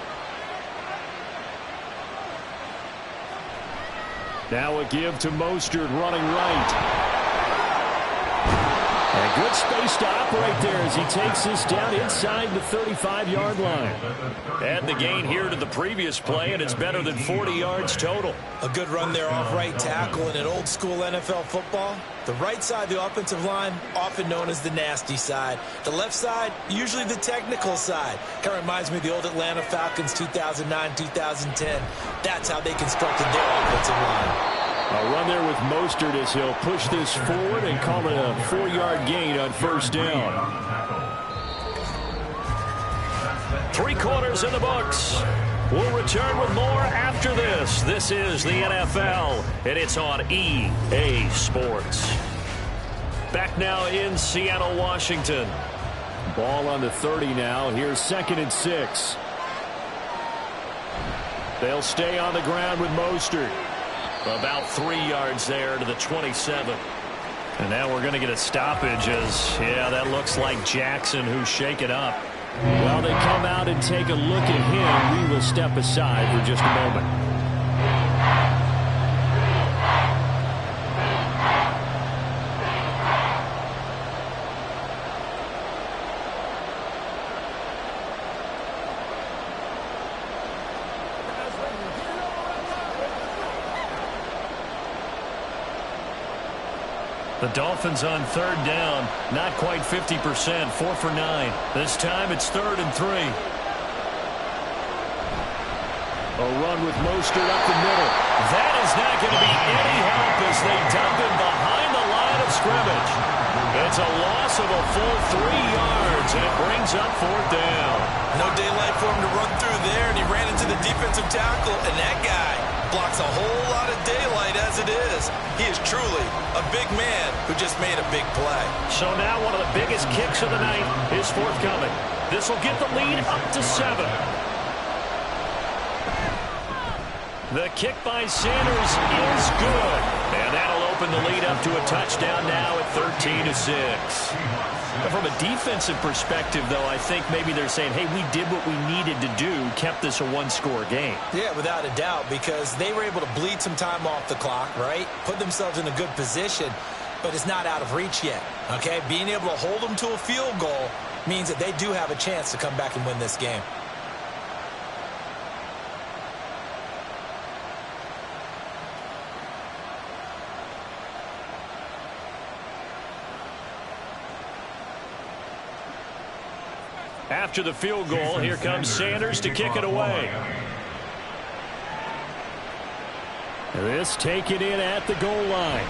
Now a give to Mostert running right. And good space to operate there as he takes this down inside the 35-yard line. Add the gain here to the previous play, and it's better than 40 yards total. A good run there off right tackle in an old-school NFL football. The right side of the offensive line, often known as the nasty side. The left side, usually the technical side. Kind of reminds me of the old Atlanta Falcons 2009-2010. That's how they constructed their offensive line. A run there with Mostert as he'll push this forward and call it a 4-yard gain on 1st down. 3 quarters in the books. We'll return with more after this. This is the NFL, and it's on EA Sports. Back now in Seattle, Washington. Ball on the 30 now. Here's 2nd and 6. They'll stay on the ground with Mostert. About 3 yards there to the 27. And now we're going to get a stoppage as, yeah, that looks like Jackson who's shaken up. While they come out and take a look at him, we will step aside for just a moment. The Dolphins on 3rd down, not quite 50%, 4 for 9. This time it's 3rd and 3. A run with Mostert up the middle. That is not going to be any help as they dump him behind the line of scrimmage. It's a loss of a full 3 yards, and it brings up 4th down. No daylight for him to run through there, and he ran into the defensive tackle, and that guy blocks a whole lot of daylight as it is. He is truly a big man who just made a big play. So now one of the biggest kicks of the night is forthcoming. This will get the lead up to 7. The kick by Sanders is good. And that'll open the lead up to a touchdown now at 13-6. From a defensive perspective, though, I think maybe they're saying, hey, we did what we needed to do, kept this a 1-score game. Yeah, without a doubt, because they were able to bleed some time off the clock, right? Put themselves in a good position, but it's not out of reach yet, okay? Being able to hold them to a field goal means that they do have a chance to come back and win this game. After the field goal, here comes Sanders to kick it away. This taken in at the goal line.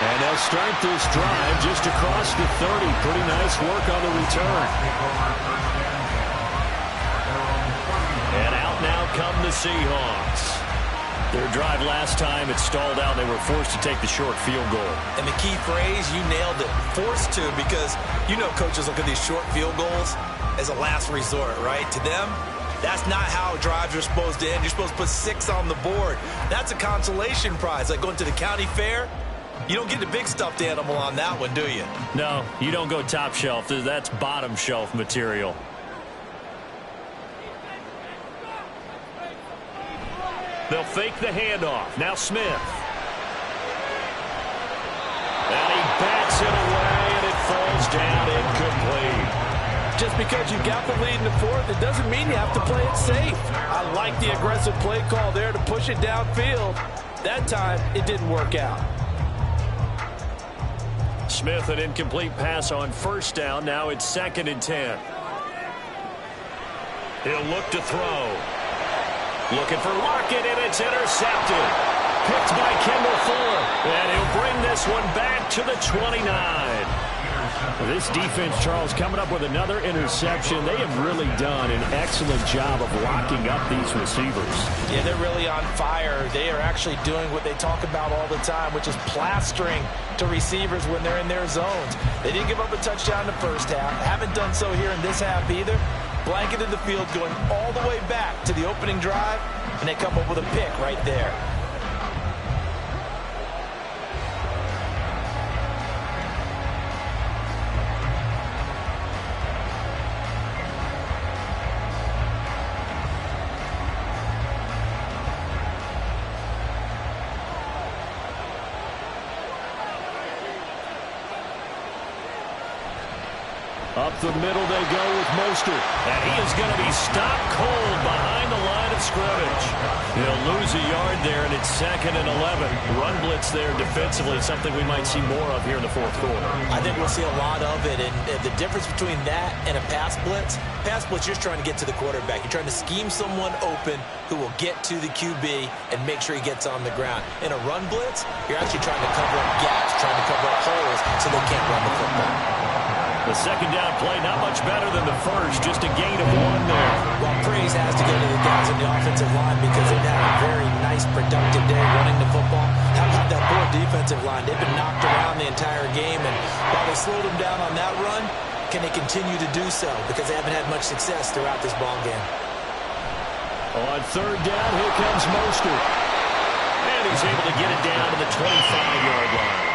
And they'll start this drive just across the 30. Pretty nice work on the return. And out now come the Seahawks. Their drive last time, it stalled out. They were forced to take the short field goal. And the key phrase, you nailed it, forced to, because you know coaches look at these short field goals as a last resort, right? To them, that's not how drives are supposed to end. You're supposed to put 6 on the board. That's a consolation prize, like going to the county fair. You don't get the big stuffed animal on that one, do you? No, you don't go top shelf. That's bottom shelf material. They'll fake the handoff. Now Smith. And he bats it away, and it falls down incomplete. Just because you got the lead in the fourth, it doesn't mean you have to play it safe. I like the aggressive play call there to push it downfield. That time, it didn't work out. Smith, an incomplete pass on first down. Now it's 2nd and 10. He'll look to throw. Looking for Lockett, and it's intercepted. Picked by Kendall Fuller. And he'll bring this one back to the 29. This defense, Charles, coming up with another interception. They have really done an excellent job of locking up these receivers. Yeah, they're really on fire. They are actually doing what they talk about all the time, which is plastering to receivers when they're in their zones. They didn't give up a touchdown in the first half. Haven't done so here in this half either. Blanketed the field, going all the way back to the opening drive, and they come up with a pick right there. Up the middle they go with Mostert. And he is going to be stopped cold behind the line of scrimmage. He'll lose a yard there, and it's 2nd and 11. Run blitz there defensively, something we might see more of here in the fourth quarter. I think we'll see a lot of it, and the difference between that and a pass blitz, you're just trying to get to the quarterback. You're trying to scheme someone open who will get to the QB and make sure he gets on the ground. In a run blitz, you're actually trying to cover up gaps, trying to cover up holes so they can't run the football. The second down play, not much better than the first, just a gain of 1 there. Well, praise has to go to the guys on the offensive line because they've had a very nice, productive day running the football. How about that poor defensive line? They've been knocked around the entire game, and while they slowed them down on that run, can they continue to do so? Because they haven't had much success throughout this ball game. On 3rd down, here comes Mostert. And he's able to get it down to the 25-yard line.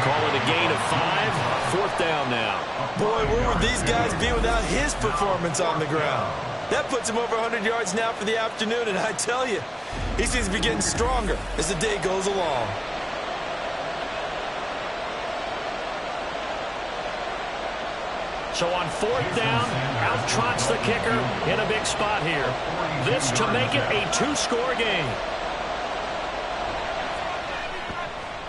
Call it a gain of 5. 4th down now. Boy, where would these guys be without his performance on the ground? That puts him over 100 yards now for the afternoon, and I tell you, he seems to be getting stronger as the day goes along. So on 4th down, out trots the kicker in a big spot here. This to make it a 2-score game.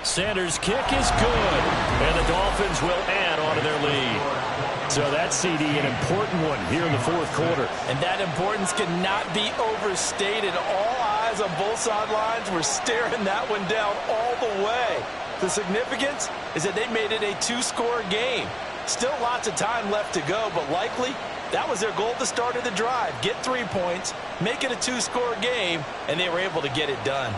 Sanders' kick is good, and the Dolphins will add on to their lead. So that CD, an important one here in the fourth quarter. And that importance cannot be overstated. All eyes on both sidelines were staring that one down all the way. The significance is that they made it a 2-score game. Still lots of time left to go, but likely that was their goal at the start of the drive. Get 3 points, make it a 2-score game, and they were able to get it done.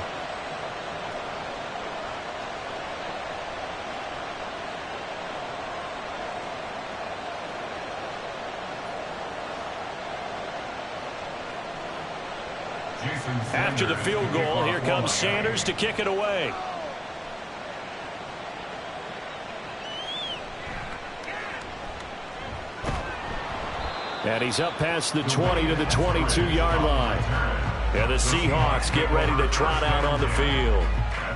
After the field goal, here comes Sanders to kick it away. And he's up past the 20 to the 22-yard line. And the Seahawks get ready to trot out on the field.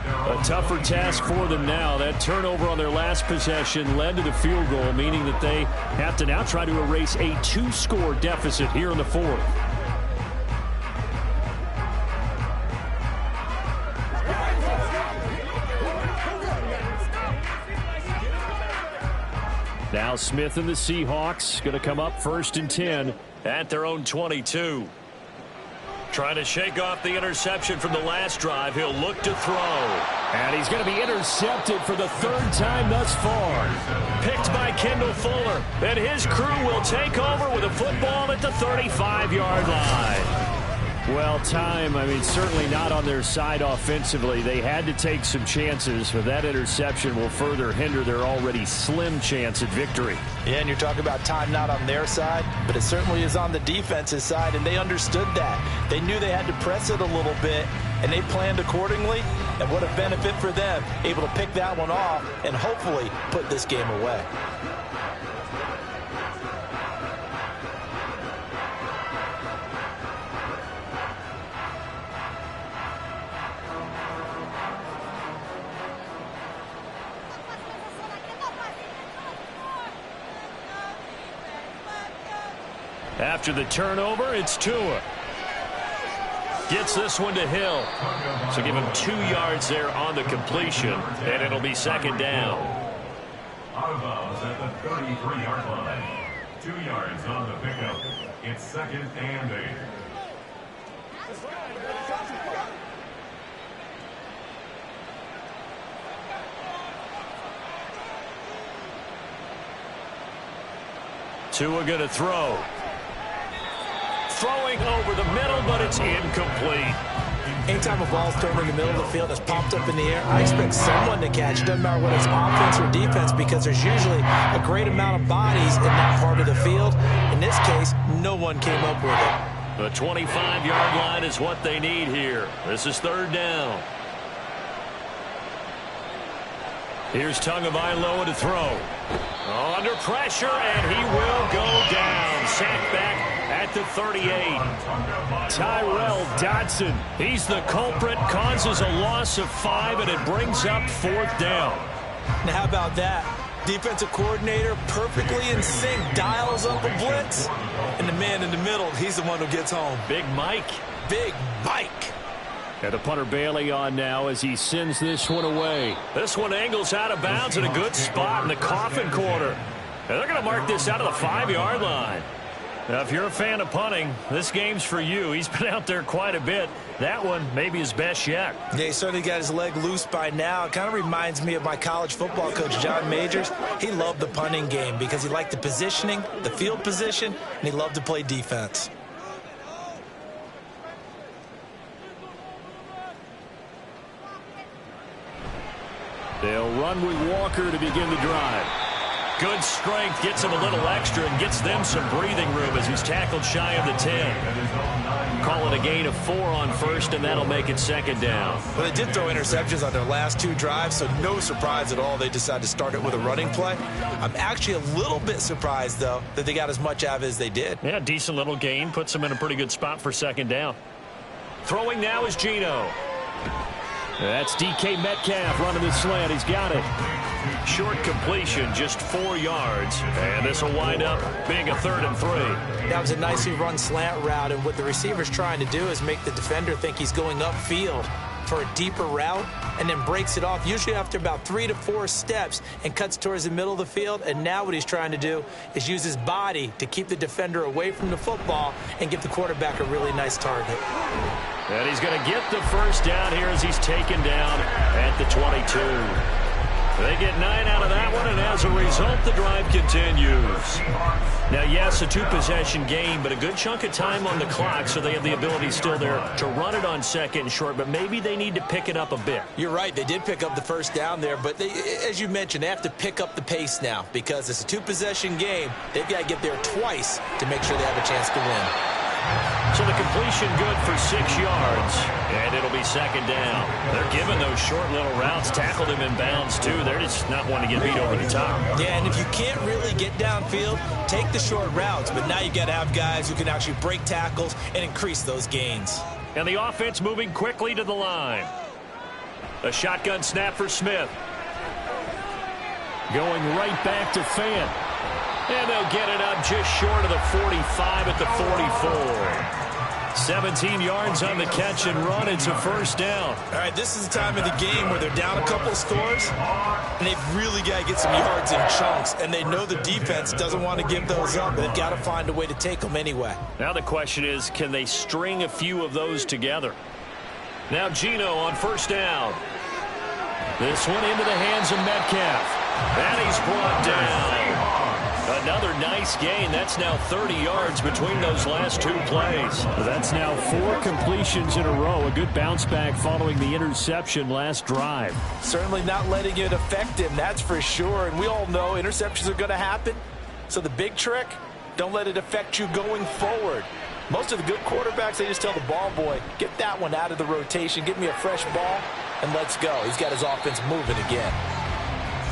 A tougher task for them now. That turnover on their last possession led to the field goal, meaning that they have to now try to erase a 2-score deficit here in the fourth. Now Smith and the Seahawks going to come up 1st and 10 at their own 22. Trying to shake off the interception from the last drive. He'll look to throw. And he's going to be intercepted for the third time thus far. Picked by Kendall Fuller. And his crew will take over with a football at the 35-yard line. Well, certainly not on their side offensively. They had to take some chances, but that interception will further hinder their already slim chance at victory. Yeah, and you're talking about time not on their side, but it certainly is on the defensive side, and they understood that. They knew they had to press it a little bit, and they planned accordingly, and what a benefit for them, able to pick that one off and hopefully put this game away. After the turnover, it's Tua. Gets this one to Hill. So give him 2 yards there on the completion, and it'll be second down. Out of bounds at the 33-yard line. 2 yards on the pickup. It's second and 8. Tua going to throw. Throwing over the middle, but it's incomplete. Anytime a ball's thrown in the middle of the field that's popped up in the air, I expect someone to catch. It doesn't matter whether it's offense or defense, because there's usually a great amount of bodies in that part of the field. In this case, no one came up with it. The 25-yard line is what they need here. This is third down. Here's Tagovailoa to throw. Under pressure, and he will go down. Sacked back at the 38. Tyrell Dodson, he's the culprit, causes a loss of 5, and it brings up fourth down. Now, how about that? Defensive coordinator perfectly in sync, dials up a blitz, and the man in the middle, he's the one who gets home. Big Mike. Big Mike. And the punter Bailey on now as he sends this one away. This one angles out of bounds in a good spot in the coffin corner. And they're going to mark this out of the 5-yard line. Now, if you're a fan of punting, this game's for you. He's been out there quite a bit. That one maybe his best yet. Yeah, he certainly got his leg loose by now. It kind of reminds me of my college football coach, John Majors. He loved the punting game because he liked the positioning, the field position, and he loved to play defense. They'll run with Walker to begin the drive. Good strength, gets him a little extra and gets them some breathing room as he's tackled shy of the 10. Call it a gain of 4 on first, and that'll make it second down. Well, they did throw interceptions on their last 2 drives, so no surprise at all they decided to start it with a running play. I'm actually a little bit surprised, though, that they got as much out of it as they did. Yeah, decent little gain. Puts them in a pretty good spot for second down. Throwing now is Geno. That's DK Metcalf running the slant. He's got it. Short completion, just 4 yards. And this will wind up being a 3rd and 3. That was a nicely run slant route, and what the receiver's trying to do is make the defender think he's going upfield for a deeper route and then breaks it off, usually after about 3 to 4 steps, and cuts towards the middle of the field. And now what he's trying to do is use his body to keep the defender away from the football and give the quarterback a really nice target. And he's going to get the first down here as he's taken down at the 22. They get 9 out of that one, and as a result, the drive continues. Now, yes, a 2-possession game, but a good chunk of time on the clock, so they have the ability still there to run it on second and short, but maybe they need to pick it up a bit. You're right. They did pick up the first down there, but they, as you mentioned, they have to pick up the pace now because it's a 2-possession game. They've got to get there twice to make sure they have a chance to win. So the completion good for 6 yards, and it'll be second down. They're giving those short little routes, tackled him in bounds, too. They're just not wanting to get beat over the top. Yeah, and if you can't really get downfield, take the short routes. But now you got to have guys who can actually break tackles and increase those gains. And the offense moving quickly to the line. A shotgun snap for Smith. Going right back to Fant. And they'll get it up just short of the 45 at the 44. 17 yards on the catch and run. It's a first down. All right, this is the time of the game where they're down a couple of scores, and they've really got to get some yards in chunks, and they know the defense doesn't want to give those up, but they've got to find a way to take them anyway. Now the question is, can they string a few of those together? Now Geno on first down. This one into the hands of Metcalf. And he's brought down. Another nice gain. That's now 30 yards between those last two plays. That's now 4 completions in a row. A good bounce back following the interception last drive. Certainly not letting it affect him, that's for sure. And we all know interceptions are going to happen. So the big trick, don't let it affect you going forward. Most of the good quarterbacks, they just tell the ball boy, get that one out of the rotation, give me a fresh ball, and let's go. He's got his offense moving again.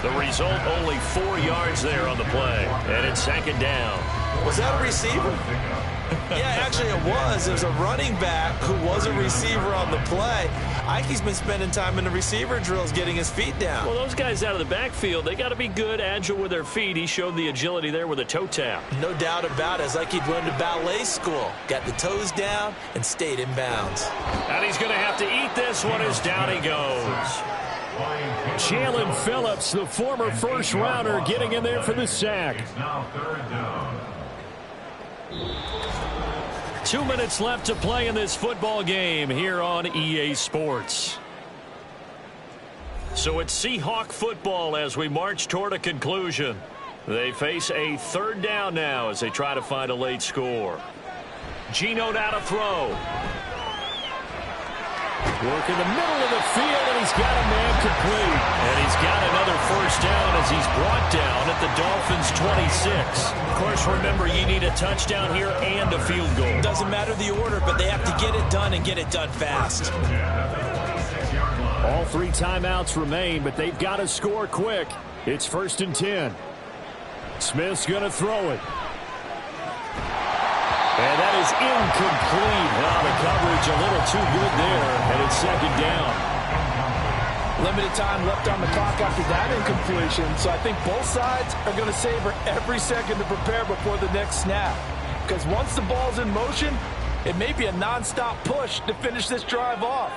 The result, only 4 yards there on the play. And it's second down. Was that a receiver? Yeah, actually it was. It was a running back who was a receiver on the play. Ike's been spending time in the receiver drills getting his feet down. Well, those guys out of the backfield, they got to be good, agile with their feet. He showed the agility there with a toe tap. No doubt about it. It's like he'd learned to ballet school. Got the toes down and stayed in bounds. And he's going to have to eat this one as down he goes. Jalen Phillips, the former first-rounder, getting in there for the sack. It's now third down. 2 minutes left to play in this football game here on EA Sports. So it's Seahawk football as we march toward a conclusion. They face a third down now as they try to find a late score. Geno now to throw. Work in the middle of the field, and he's got a man complete. And he's got another first down as he's brought down at the Dolphins' 26. Of course, remember, you need a touchdown here and a field goal. Doesn't matter the order, but they have to get it done and get it done fast. All 3 timeouts remain, but they've got to score quick. It's 1st and 10. Smith's going to throw it. And that is incomplete. Now the coverage a little too good there, and it's second down. Limited time left on the clock after that incompletion, so I think both sides are going to savor every second to prepare before the next snap. Because once the ball's in motion, it may be a nonstop push to finish this drive off.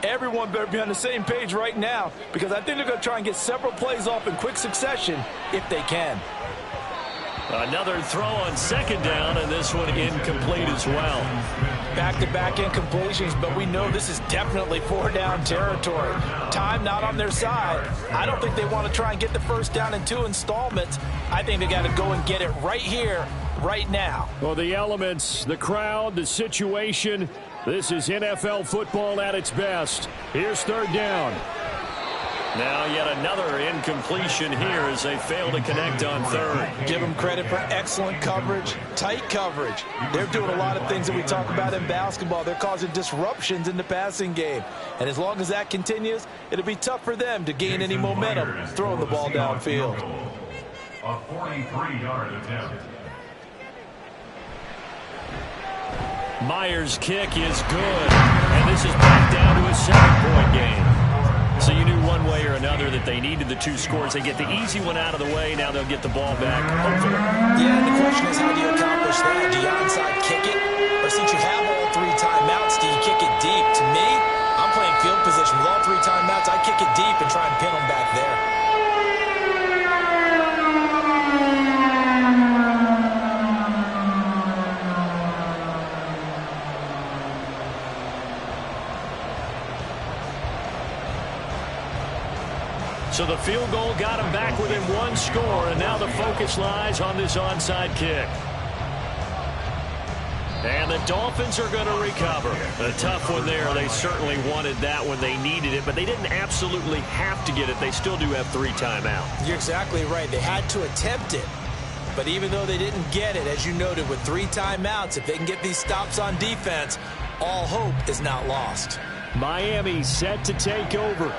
Everyone better be on the same page right now, because I think they're going to try and get several plays off in quick succession if they can. Another throw on second down, and this one incomplete as well. Back-to-back incompletions, but we know this is definitely 4-down territory. Time not on their side. I don't think they want to try and get the first down in 2 installments. I think they got to go and get it right here, right now. Well, the elements, the crowd, the situation, this is NFL football at its best. Here's third down. Now yet another incompletion here as they fail to connect on third. Give them credit for excellent coverage, tight coverage. They're doing a lot of things that we talk about in basketball. They're causing disruptions in the passing game. And as long as that continues, it'll be tough for them to gain any momentum throwing the ball downfield. A 43-yard attempt. Myers' kick is good. And this is back down to a 7-point game. So you knew one way or another that they needed the 2 scores. They get the easy one out of the way. Now they'll get the ball back, hopefully. Yeah, and the question is, how do you accomplish that? Do you onside kick it? Or since you have all 3 timeouts, do you kick it deep? To me, I'm playing field position with all 3 timeouts. I kick it deep and try and pin them back there. So the field goal got him back within 1 score, and now the focus lies on this onside kick. And the Dolphins are going to recover. A tough one there. They certainly wanted that when they needed it, but they didn't absolutely have to get it. They still do have 3 timeouts. You're exactly right. They had to attempt it. But even though they didn't get it, as you noted, with 3 timeouts, if they can get these stops on defense, all hope is not lost. Miami set to take over.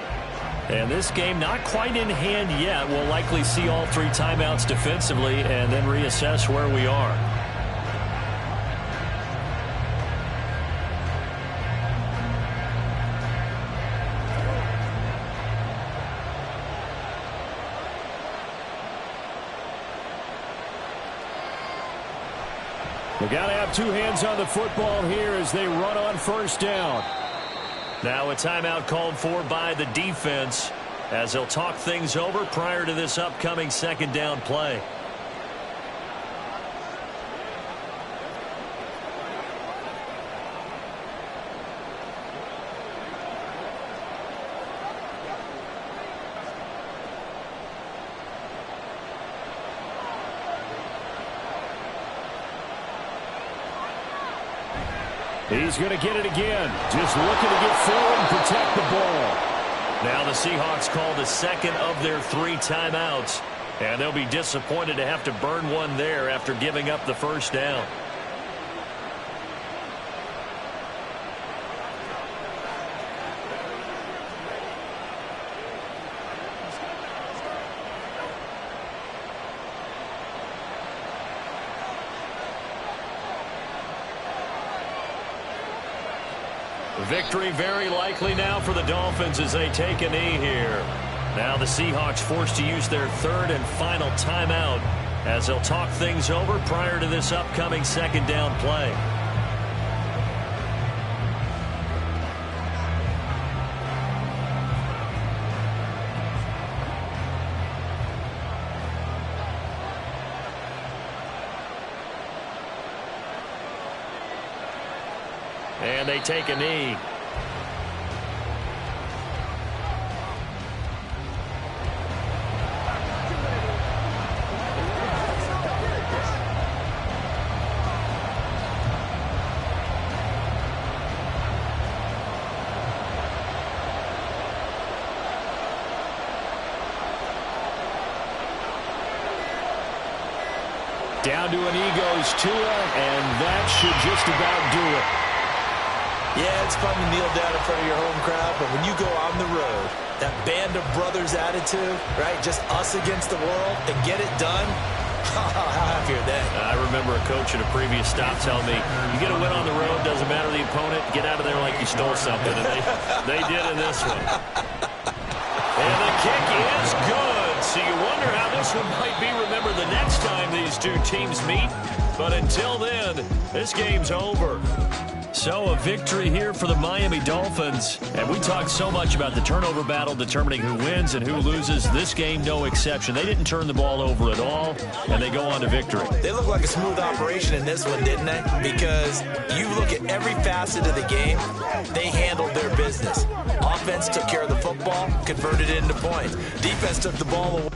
And this game not quite in hand yet. We'll likely see all 3 timeouts defensively and then reassess where we are. They got to have two hands on the football here as they run on first down. Now a timeout called for by the defense as they'll talk things over prior to this upcoming second down play. He's going to get it again. Just looking to get forward and protect the ball. Now the Seahawks call the second of their 3 timeouts. And they'll be disappointed to have to burn one there after giving up the first down. Victory very likely now for the Dolphins as they take a knee here. Now the Seahawks forced to use their 3rd and final timeout as they'll talk things over prior to this upcoming second down play. And they take a knee. Down to a knee goes Tua, and that should just about do it. Yeah, it's fun to kneel down in front of your home crowd, but when you go on the road, that band of brothers attitude, right, just us against the world, and get it done, how happy are they? I remember a coach at a previous stop telling me, you get a win on the road, doesn't matter the opponent, get out of there like you stole something, and they did in this one. And the kick is good, so you wonder how this one might be remembered the next time these two teams meet, but until then, this game's over. So a victory here for the Miami Dolphins. And we talked so much about the turnover battle determining who wins and who loses. This game, no exception. They didn't turn the ball over at all, and they go on to victory. They look like a smooth operation in this one, didn't they? Because you look at every facet of the game, they handled their business. Offense took care of the football, converted it into points. Defense took the ball away.